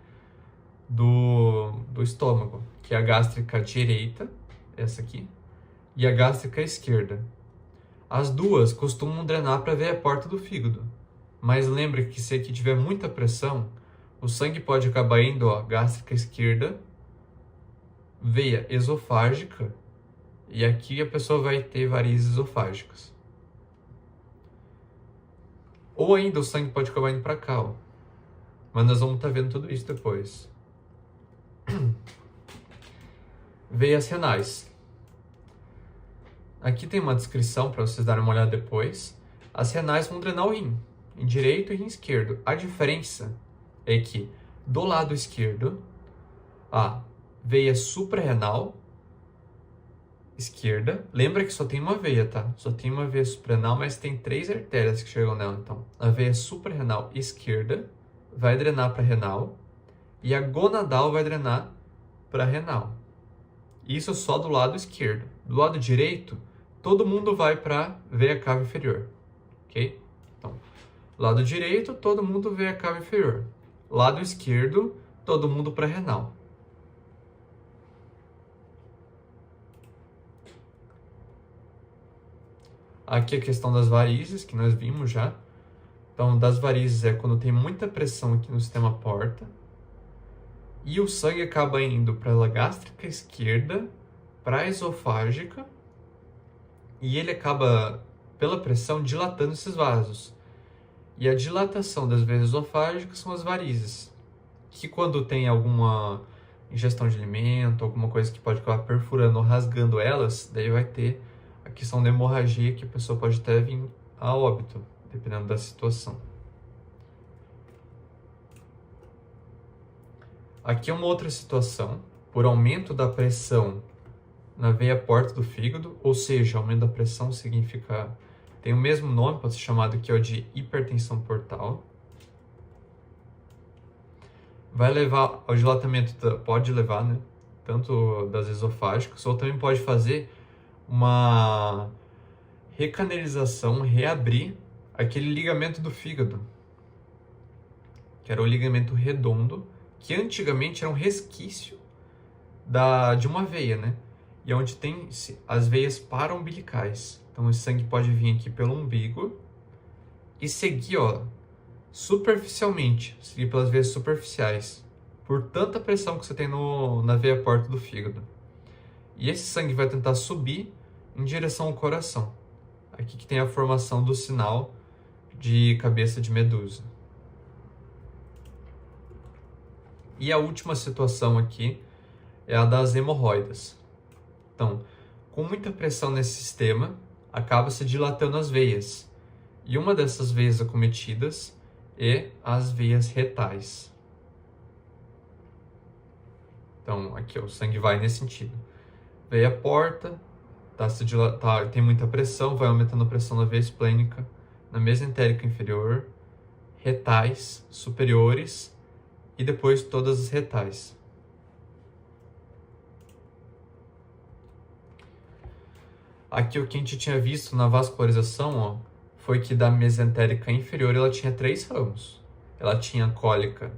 do estômago, que é a gástrica direita, essa aqui, e a gástrica esquerda. As duas costumam drenar para a veia porta do fígado, mas lembra que se aqui tiver muita pressão, o sangue pode acabar indo, ó, gástrica esquerda, veia esofágica, e aqui a pessoa vai ter varizes esofágicas. Ou ainda o sangue pode acabar indo para cá, ó. Mas nós vamos estar vendo tudo isso depois. Veias renais. Aqui tem uma descrição para vocês darem uma olhada depois. As renais vão drenar o rim, em direito e rim esquerdo. A diferença é que do lado esquerdo, a veia suprarrenal esquerda, lembra que só tem uma veia, tá? Só tem uma veia suprarrenal, mas tem 3 artérias que chegam nela. Então, a veia suprarrenal esquerda vai drenar para renal e a gonadal vai drenar para renal. Isso só do lado esquerdo. Do lado direito, todo mundo vai para veia cava inferior, ok? Então, lado direito, todo mundo veia cava inferior. Lado esquerdo, todo mundo para renal. Aqui a questão das varizes, que nós vimos já. Então, das varizes é quando tem muita pressão aqui no sistema porta. E o sangue acaba indo para a gástrica esquerda, para a esofágica. E ele acaba, pela pressão, dilatando esses vasos. E a dilatação das veias esofágicas são as varizes. Que quando tem alguma ingestão de alimento, alguma coisa que pode acabar perfurando ou rasgando elas, daí vai ter a questão da hemorragia, que a pessoa pode até vir a óbito, dependendo da situação. Aqui é uma outra situação, por aumento da pressão na veia porta do fígado, ou seja, aumento da pressão significa, tem o mesmo nome, pode ser chamado que é o de hipertensão portal. Vai levar ao dilatamento, pode levar, né, tanto das esofágicas, ou também pode fazer uma recanalização, reabrir aquele ligamento do fígado, que era o ligamento redondo, que antigamente era um resquício de uma veia, né? E é onde tem as veias paraumbilicais. Então, esse sangue pode vir aqui pelo umbigo e seguir, ó, superficialmente, seguir pelas veias superficiais, por tanta pressão que você tem na veia porta do fígado. E esse sangue vai tentar subir em direção ao coração. Aqui que tem a formação do sinal de cabeça de medusa. E a última situação aqui é a das hemorroidas. Então, com muita pressão nesse sistema, acaba se dilatando as veias. E uma dessas veias acometidas é as veias retais. Então, aqui ó, o sangue vai nesse sentido. Veia porta, tem muita pressão, vai aumentando a pressão na veia esplênica, na mesentérica inferior, retais superiores e depois todas as retais. Aqui o que a gente tinha visto na vascularização, ó, foi que da mesentérica inferior ela tinha 3 ramos. Ela tinha a cólica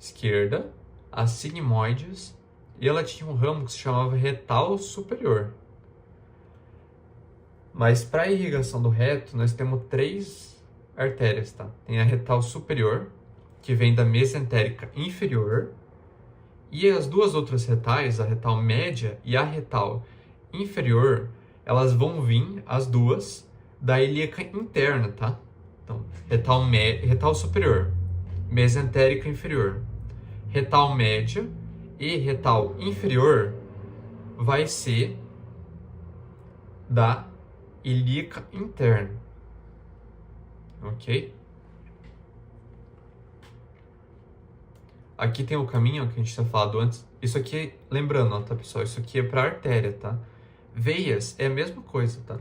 esquerda, as sigmoides, e ela tinha um ramo que se chamava retal superior. Mas para a irrigação do reto, nós temos 3 artérias, tá? Tem a retal superior, que vem da mesentérica inferior, e as duas outras retais, a retal média e a retal inferior, elas vão vir, as duas, da ilíaca interna, tá? Então, retal superior, mesentérica inferior, retal média e retal inferior vai ser da ilíaca interna, ok? Aqui tem o caminho que a gente tinha falado antes. Isso aqui, lembrando, ó, tá, pessoal? Isso aqui é para artéria, tá? Veias é a mesma coisa, tá?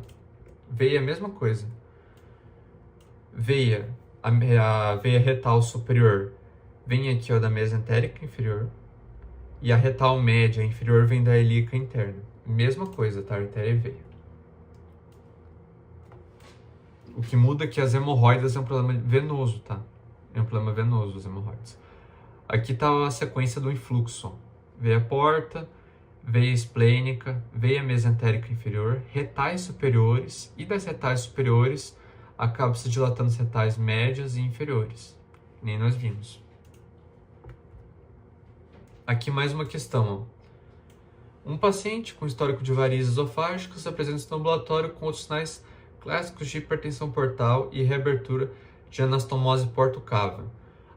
Veia é a mesma coisa. Veia, a veia retal superior vem aqui, ó, da mesentérica inferior. E a retal média inferior vem da ilíaca interna. Mesma coisa, tá? Artéria e veia. O que muda é que as hemorroidas é um problema venoso, tá? É um problema venoso, as hemorroidas. Aqui está a sequência do influxo. Veia porta, veia esplênica, veia mesentérica inferior, retais superiores, e das retais superiores acaba se dilatando as retais médias e inferiores. Nem nós vimos. Aqui mais uma questão. Ó. Um paciente com histórico de varizes esofágicas apresenta no ambulatório com outros sinais clássicos de hipertensão portal e reabertura de anastomose porto-cava.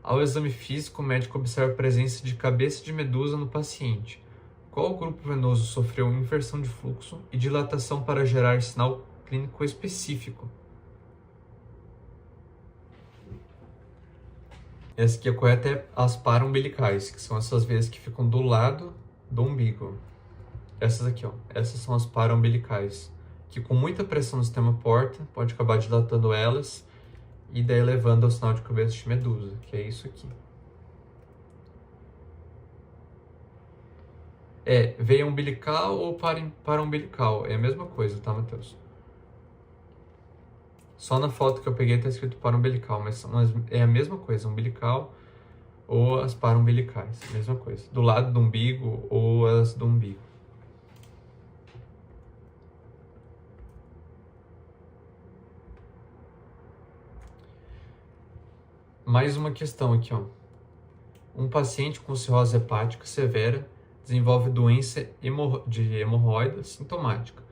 Ao exame físico, o médico observa a presença de cabeça de medusa no paciente. Qual grupo venoso sofreu inversão de fluxo e dilatação para gerar sinal clínico específico? Essa aqui é correta, é as paraumbilicais, que são essas veias que ficam do lado do umbigo. Essas aqui, ó, essas são as paraumbilicais, que com muita pressão no sistema porta, pode acabar dilatando elas e daí levando ao sinal de cabeça de medusa, que é isso aqui. É veia umbilical ou paraumbilical, é a mesma coisa, tá, Matheus? Só na foto que eu peguei tá escrito paraumbilical, mas é a mesma coisa, umbilical ou as paraumbilicais, mesma coisa. Do lado do umbigo ou as do umbigo. Mais uma questão aqui, ó. Um paciente com cirrose hepática severa desenvolve doença de hemorroida sintomática.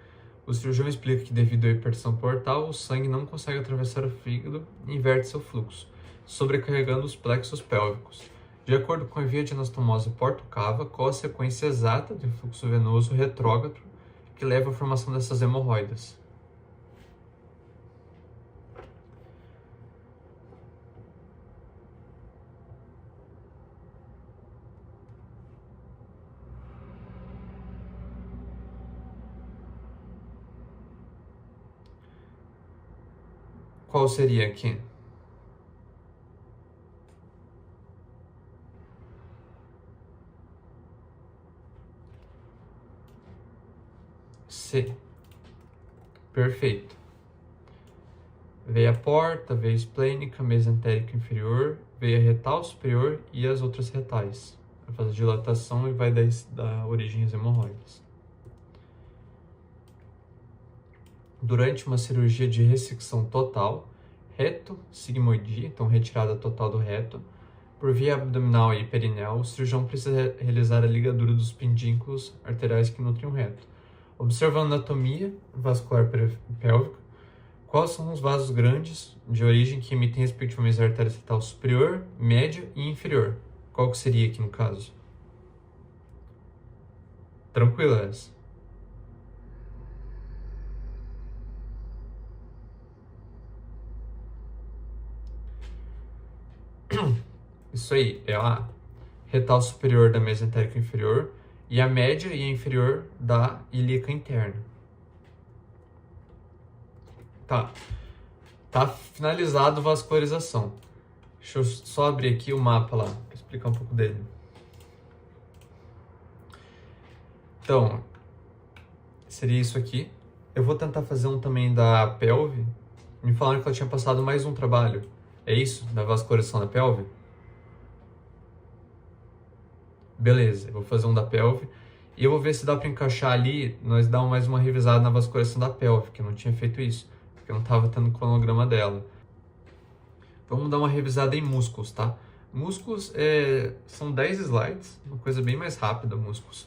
O cirurgião explica que devido à hipertensão portal, o sangue não consegue atravessar o fígado e inverte seu fluxo, sobrecarregando os plexos pélvicos. De acordo com a via de anastomose porto-cava, qual a sequência exata do fluxo venoso retrógrado que leva à formação dessas hemorroidas? Qual seria aqui? C. Perfeito. Veia porta, veia esplênica, mesentérica inferior, veia retal superior e as outras retais. Vai fazer dilatação e vai dar origem às hemorroidas. Durante uma cirurgia de ressecção total, reto-sigmoidia, então retirada total do reto, por via abdominal e perineal, o cirurgião precisa realizar a ligadura dos pendículos arteriais que nutrem o reto. Observando a anatomia vascular pélvica, quais são os vasos grandes de origem que emitem respectivamente a artéria retal superior, média e inferior? Qual que seria aqui no caso? Tranquilo essa. Isso aí, é a retal superior da mesentérica inferior e a média e a inferior da ilíaca interna. Tá finalizado a vascularização. Deixa eu só abrir aqui o mapa lá, para explicar um pouco dele. Então, seria isso aqui. Eu vou tentar fazer um também da pelve. Me falaram que ela tinha passado mais um trabalho. É isso? Da vascularização da pelve? Beleza, eu vou fazer um da pelve. E eu vou ver se dá para encaixar ali, nós dar mais uma revisada na vascularização da pelve, que eu não tinha feito isso, porque eu não estava tendo o cronograma dela. Vamos dar uma revisada em músculos, tá? Músculos são 10 slides, uma coisa bem mais rápida, músculos.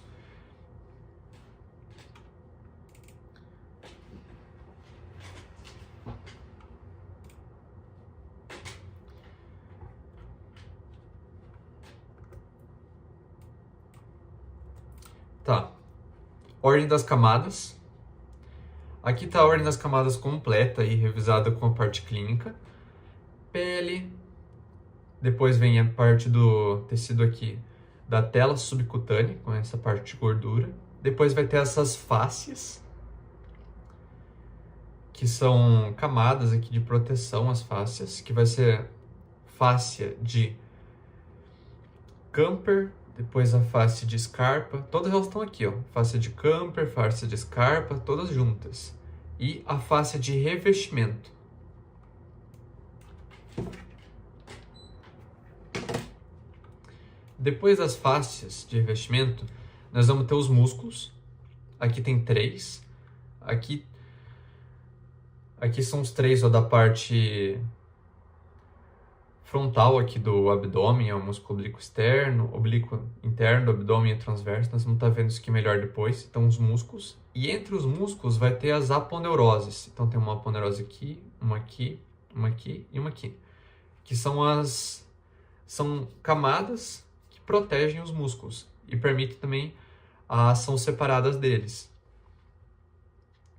Tá. Ordem das camadas. Aqui está a ordem das camadas completa e revisada com a parte clínica. Pele. Depois vem a parte do tecido aqui da tela subcutânea, com essa parte de gordura. Depois vai ter essas fáscias, que são camadas aqui de proteção, as fáscias, que vai ser fáscia de Camper, depois a face de Scarpa, todas elas estão aqui, ó. Face de Camper, face de Scarpa, todas juntas. E a face de revestimento. Depois das faces de revestimento, nós vamos ter os músculos. Aqui tem 3. Aqui são os 3 ó, da parte frontal aqui do abdômen, é o músculo oblíquo externo, oblíquo interno do abdômen e transverso. Nós vamos estar vendo isso aqui melhor depois. Então, os músculos. E entre os músculos vai ter as aponeuroses. Então, tem uma aponeurose aqui, uma aqui, uma aqui e uma aqui. Que são camadas que protegem os músculos e permitem também a ação separadas deles.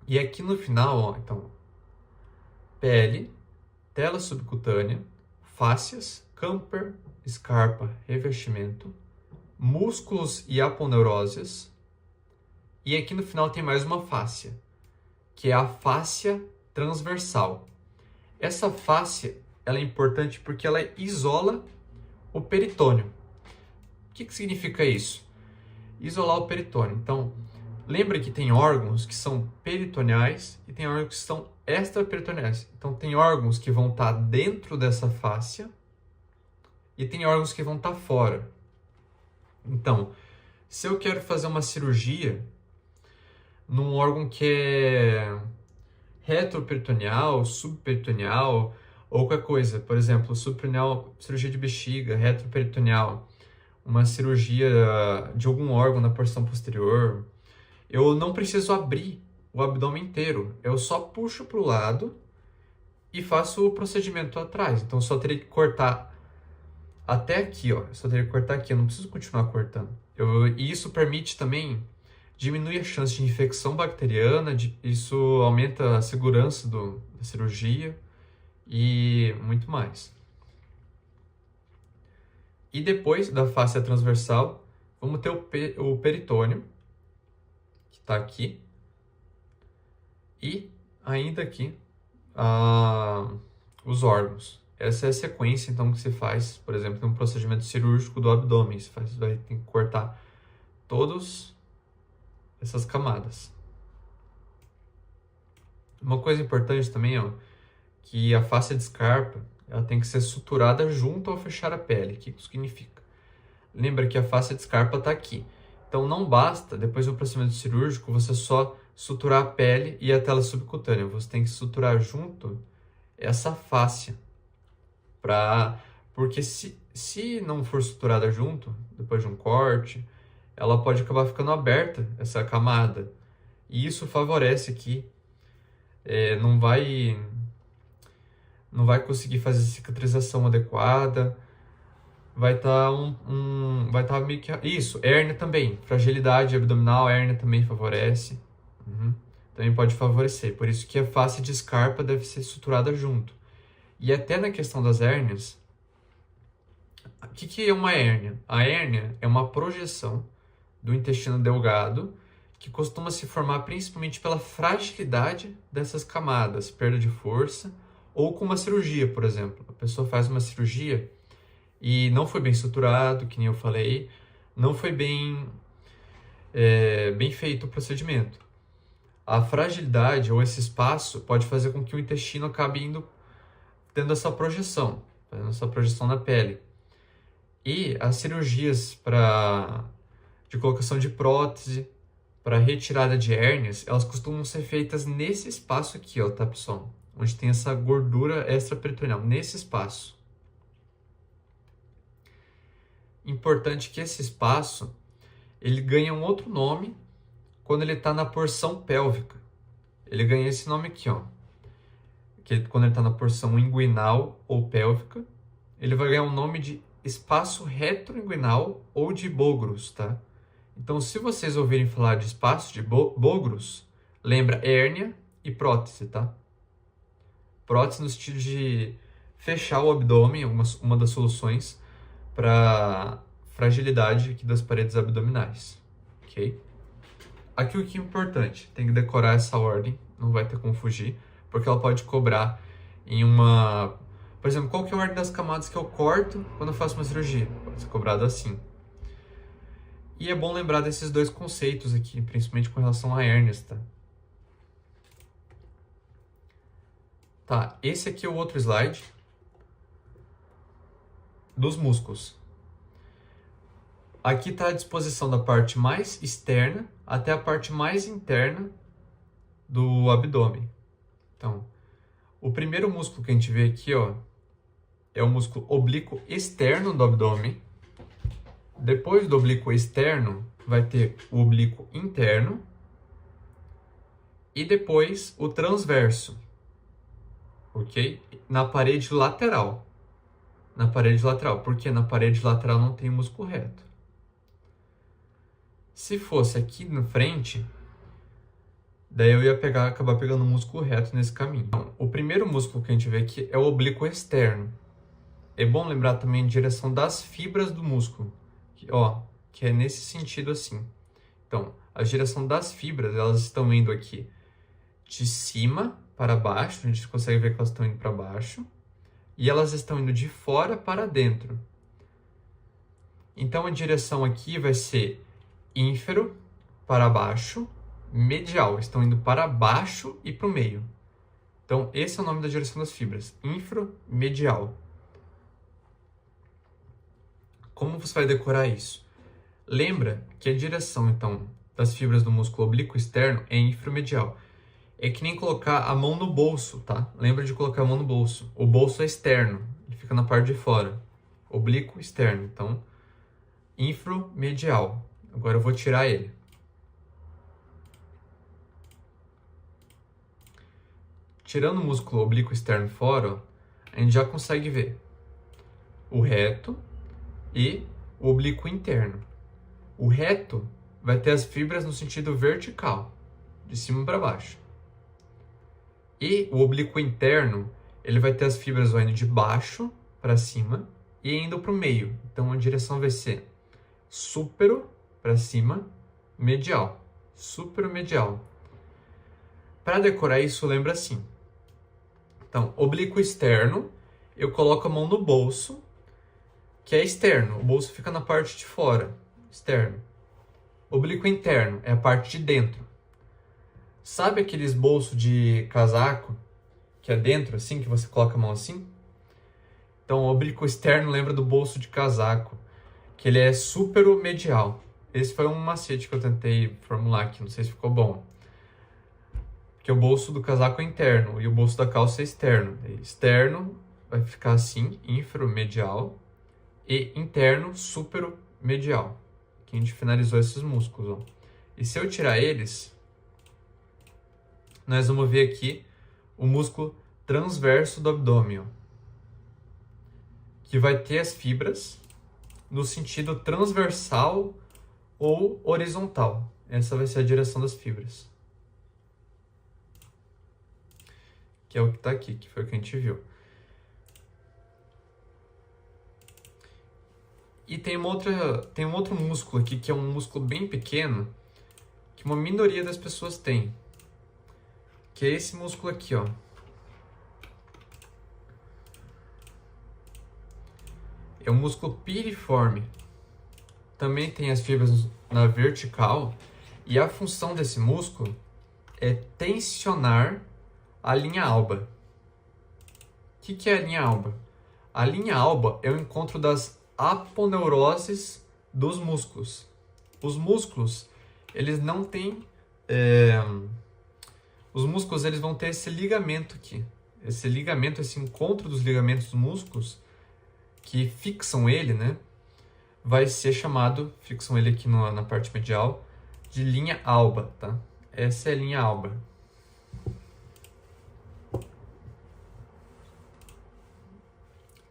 E aqui no final, ó, então, pele, tela subcutânea, fáscias, Camper, Scarpa, revestimento, músculos e aponeuroses. E aqui no final tem mais uma fáscia, que é a fáscia transversal. Essa fáscia ela é importante porque ela isola o peritônio. O que significa isso? Isolar o peritônio. Então, lembra que tem órgãos que são peritoneais e tem órgãos que são extraperitoneais. Então, tem órgãos que vão estar dentro dessa fáscia e tem órgãos que vão estar fora. Então, se eu quero fazer uma cirurgia num órgão que é retroperitoneal, subperitoneal, ou qualquer coisa, por exemplo, subperitoneal, cirurgia de bexiga, retroperitoneal, uma cirurgia de algum órgão na porção posterior, eu não preciso abrir o abdômen inteiro, eu só puxo para o lado e faço o procedimento atrás. Então, eu só teria que cortar até aqui, ó. Eu só teria que cortar aqui, eu não preciso continuar cortando. E isso permite também diminuir a chance de infecção bacteriana, isso aumenta a segurança da cirurgia e muito mais. E depois da face transversal, vamos ter o peritônio, que está aqui, e ainda aqui os órgãos. Essa é a sequência, então, que se faz, por exemplo, num procedimento cirúrgico do abdômen. Você vai ter que cortar todas essas camadas. Uma coisa importante também é que a face de escarpa ela tem que ser suturada junto ao fechar a pele. O que isso significa? Lembra que a face de escarpa está aqui. Então, não basta, depois do procedimento cirúrgico, você só suturar a pele e a tela subcutânea. Você tem que suturar junto essa fáscia. Porque se não for suturada junto, depois de um corte, ela pode acabar ficando aberta, essa camada. E isso favorece que não vai conseguir fazer cicatrização adequada. Vai estar vai estar meio que... Isso, hérnia também. Fragilidade abdominal, hérnia também favorece. Também pode favorecer. Por isso que a face de escarpa deve ser suturada junto. E até na questão das hérnias, o que é uma hérnia? A hérnia é uma projeção do intestino delgado que costuma se formar principalmente pela fragilidade dessas camadas, perda de força, ou com uma cirurgia, por exemplo. A pessoa faz uma cirurgia e não foi bem suturado, que nem eu falei, não foi bem feito o procedimento. A fragilidade ou esse espaço pode fazer com que o intestino acabe tendo essa projeção na pele. E as cirurgias de colocação de prótese, para retirada de hérnias, elas costumam ser feitas nesse espaço aqui, ó, tá, pessoal? Onde tem essa gordura extraperitoneal, nesse espaço. Importante que esse espaço, ele ganha um outro nome quando ele está na porção pélvica. Ele ganha esse nome aqui, ó. Quando ele está na porção inguinal ou pélvica, ele vai ganhar o nome de espaço retroinguinal ou de Bogros, tá? Então, se vocês ouvirem falar de espaço de Bogros, lembra hérnia e prótese, tá? Prótese no sentido de fechar o abdômen, uma das soluções para fragilidade aqui das paredes abdominais, ok? Aqui o que é importante, tem que decorar essa ordem, não vai ter como fugir, porque ela pode cobrar em uma... Por exemplo, qual que é a ordem das camadas que eu corto quando eu faço uma cirurgia? Pode ser cobrado assim. E é bom lembrar desses dois conceitos aqui, principalmente com relação a hérnias, tá? Tá, esse aqui é o outro slide dos músculos. Aqui está a disposição da parte mais externa até a parte mais interna do abdômen. Então, o primeiro músculo que a gente vê aqui, ó, é o músculo oblíquo externo do abdômen. Depois do oblíquo externo, vai ter o oblíquo interno. E depois o transverso, ok? Na parede lateral. Na parede lateral, porque na parede lateral não tem músculo reto. Se fosse aqui na frente, daí eu ia acabar pegando o músculo reto nesse caminho. Então, o primeiro músculo que a gente vê aqui é o oblíquo externo. É bom lembrar também a direção das fibras do músculo, que é nesse sentido assim. Então, a direção das fibras, elas estão indo aqui de cima para baixo, a gente consegue ver que elas estão indo para baixo, e elas estão indo de fora para dentro. Então, a direção aqui vai ser ínfero para baixo, medial, estão indo para baixo e para o meio. Então, esse é o nome da direção das fibras, ínfero-medial. Como você vai decorar isso? Lembra que a direção, então, das fibras do músculo oblíquo externo é ínfero-medial. É que nem colocar a mão no bolso, tá? Lembra de colocar a mão no bolso. O bolso é externo, ele fica na parte de fora. Oblíquo externo, então infromedial. Agora eu vou tirar ele. Tirando o músculo oblíquo externo fora, ó, a gente já consegue ver o reto e o oblíquo interno. O reto vai ter as fibras no sentido vertical, de cima para baixo. E o oblíquo interno, ele vai ter as fibras indo de baixo para cima e indo para o meio. Então a direção vai ser súpero para cima, medial. Súpero medial. Para decorar isso, lembra assim. Então, oblíquo externo, eu coloco a mão no bolso, que é externo. O bolso fica na parte de fora, externo. Oblíquo interno é a parte de dentro. Sabe aqueles bolsos de casaco, que é dentro, assim, que você coloca a mão assim? Então, o oblíquo externo lembra do bolso de casaco, que ele é superomedial. Esse foi um macete que eu tentei formular aqui, não sei se ficou bom. Porque o bolso do casaco é interno e o bolso da calça é externo. Externo vai ficar assim, infromedial, e interno, superomedial. Aqui a gente finalizou esses músculos, ó. E se eu tirar eles, nós vamos ver aqui o músculo transverso do abdômen, ó, que vai ter as fibras no sentido transversal ou horizontal. Essa vai ser a direção das fibras. Que é o que está aqui, que foi o que a gente viu. E tem um outro músculo aqui, que é um músculo bem pequeno, que uma minoria das pessoas tem. Que é esse músculo aqui, ó. É um músculo piriforme. Também tem as fibras na vertical. E a função desse músculo é tensionar a linha alba. O que é a linha alba? A linha alba é o encontro das aponeuroses dos músculos. Os músculos, eles não têm... Os músculos, eles vão ter esse ligamento aqui. Esse ligamento, esse encontro dos ligamentos dos músculos que fixam ele, né? Vai ser chamado, fixam ele aqui na parte medial, de linha alba, tá? Essa é a linha alba.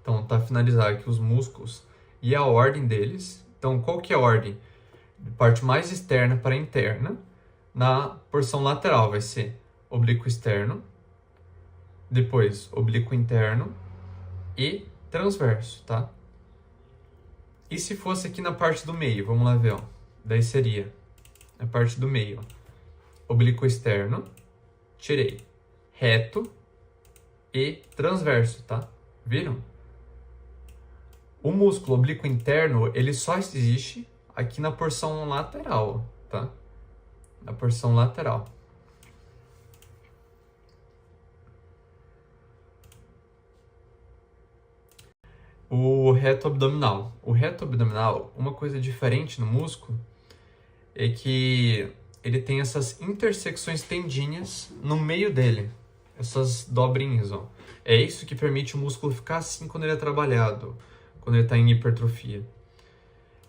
Então, tá finalizado aqui os músculos e a ordem deles. Então, qual que é a ordem? Parte mais externa para interna. Na porção lateral vai ser oblíquo externo, depois oblíquo interno e transverso, tá? E se fosse aqui na parte do meio? Vamos lá ver, ó. Daí seria a parte do meio, ó. Oblíquo externo, tirei, reto e transverso, tá? Viram? O músculo oblíquo interno, ele só existe aqui na porção lateral, tá? Na porção lateral. O reto abdominal. O reto abdominal, uma coisa diferente no músculo é que ele tem essas intersecções tendíneas no meio dele. Essas dobrinhas, ó. É isso que permite o músculo ficar assim quando ele é trabalhado, quando ele está em hipertrofia.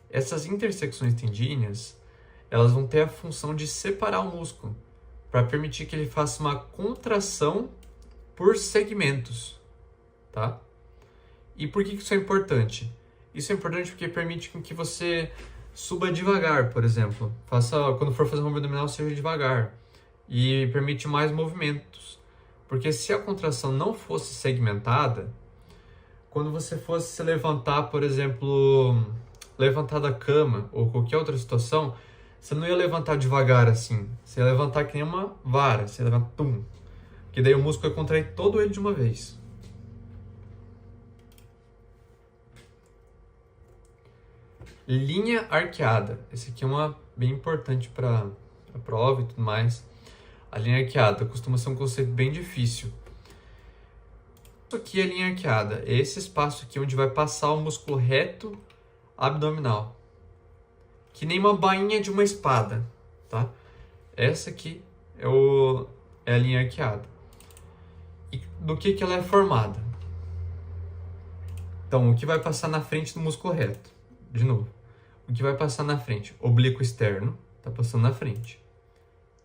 Essas intersecções tendíneas, elas vão ter a função de separar o músculo, para permitir que ele faça uma contração por segmentos, tá? E por que isso é importante? Isso é importante porque permite que você suba devagar, por exemplo. Quando for fazer um abdominal, seja devagar. E permite mais movimentos. Porque se a contração não fosse segmentada, quando você fosse se levantar, por exemplo, levantar da cama ou qualquer outra situação, você não ia levantar devagar assim. Você ia levantar que nem uma vara. Você ia levantar, tum. Que daí o músculo ia contrair todo ele de uma vez. Linha arqueada. Esse aqui é uma bem importante para a prova e tudo mais. A linha arqueada costuma ser um conceito bem difícil. Isso aqui é a linha arqueada. É esse espaço aqui onde vai passar o músculo reto abdominal. Que nem uma bainha de uma espada, tá? Essa aqui é a linha arqueada. E do que ela é formada? Então, o que vai passar na frente do músculo reto? De novo. O que vai passar na frente? Oblíquo externo, está passando na frente.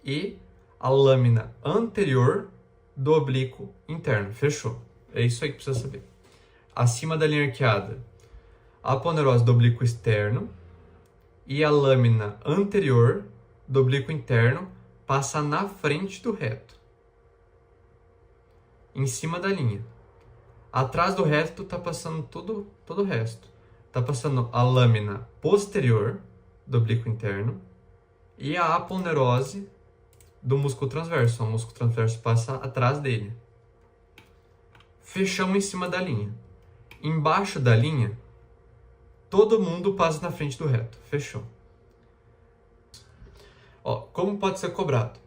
E a lâmina anterior do oblíquo interno. Fechou. É isso aí que precisa saber. Acima da linha arqueada, a aponeurose do oblíquo externo e a lâmina anterior do oblíquo interno passa na frente do reto. Em cima da linha. Atrás do reto está passando todo o resto. Está passando a lâmina posterior do oblíquo interno e a aponeurose do músculo transverso. O músculo transverso passa atrás dele. Fechamos em cima da linha. Embaixo da linha, todo mundo passa na frente do reto. Fechou. Ó, como pode ser cobrado?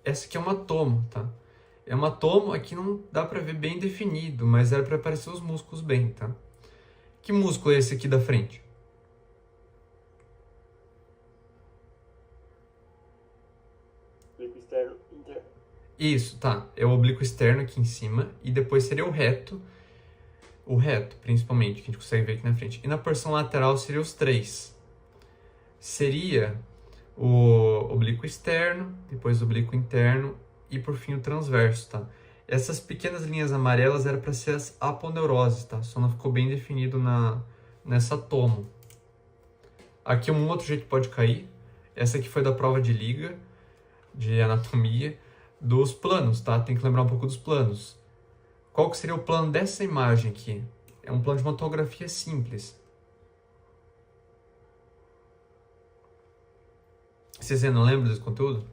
Essa aqui é uma tomo, tá? É uma tomo, aqui não dá pra ver bem definido, mas era pra aparecer os músculos bem, tá? Que músculo é esse aqui da frente? Oblíquo externo, interno. Isso, tá. É o oblíquo externo aqui em cima e depois seria o reto, principalmente, que a gente consegue ver aqui na frente. E na porção lateral seria os três. Seria o oblíquo externo, depois o oblíquo interno e por fim o transverso, tá? Essas pequenas linhas amarelas eram para ser as aponeuroses, tá? Só não ficou bem definido nessa tomo. Aqui um outro jeito pode cair. Essa aqui foi da prova de liga, de anatomia, dos planos, tá? Tem que lembrar um pouco dos planos. Qual que seria o plano dessa imagem aqui? É um plano de uma tomografia simples. Vocês não lembram desse conteúdo?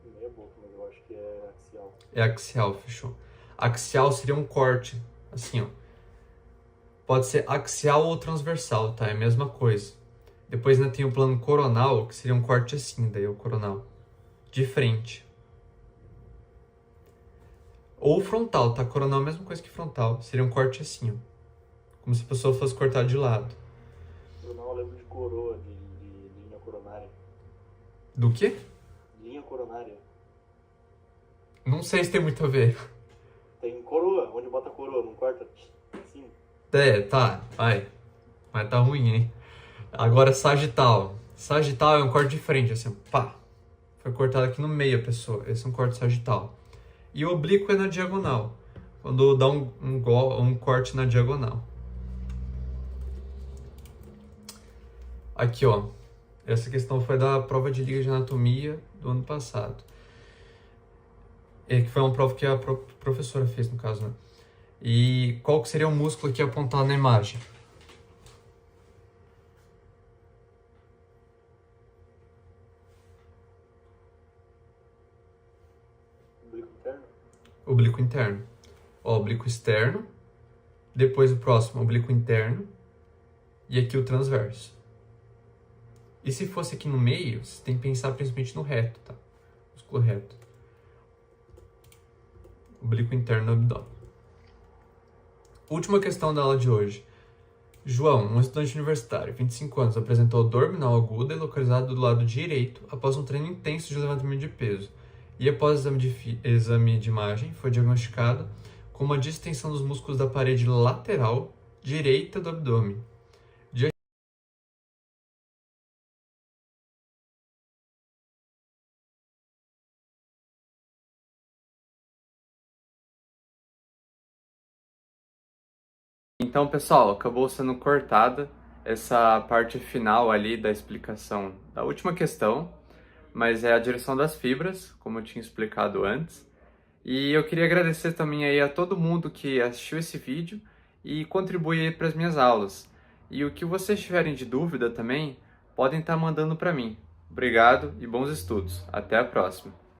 Meia boca, mas eu acho que é axial. É axial, fechou. Axial seria um corte, assim, ó. Pode ser axial ou transversal, tá? É a mesma coisa. Depois ainda tem o plano coronal, que seria um corte assim, daí é o coronal. De frente. Ou frontal, tá? Coronal é a mesma coisa que frontal. Seria um corte assim, ó. Como se a pessoa fosse cortar de lado. Coronal eu lembro de coroa, de linha coronária. Do quê? Linha coronária. Não sei se tem muito a ver. Tem coroa, onde bota coroa, não corta assim. É, tá, vai. Mas tá ruim, hein? Agora sagital. Sagital é um corte de frente, assim, pá. Foi cortado aqui no meio a pessoa. Esse é um corte sagital. E o oblíquo é na diagonal. Quando dá um corte na diagonal. Aqui, ó. Essa questão foi da prova de liga de anatomia do ano passado. Que foi uma prova que a professora fez, no caso, né? E qual que seria o músculo aqui apontado na imagem? Oblíquo interno. Oblíquo interno. Ó, oblíquo externo. Depois o próximo, oblíquo interno. E aqui o transverso. E se fosse aqui no meio, você tem que pensar principalmente no reto, tá? Músculo reto. Oblíquo interno do abdômen. Última questão da aula de hoje. João, um estudante universitário, 25 anos, apresentou dor abdominal aguda e localizada do lado direito após um treino intenso de levantamento de peso. E após exame de imagem, foi diagnosticado com uma distensão dos músculos da parede lateral direita do abdômen. Então, pessoal, acabou sendo cortada essa parte final ali da explicação da última questão, mas é a direção das fibras, como eu tinha explicado antes. E eu queria agradecer também aí a todo mundo que assistiu esse vídeo e contribui aí para as minhas aulas. E o que vocês tiverem de dúvida também, podem estar mandando para mim. Obrigado e bons estudos. Até a próxima.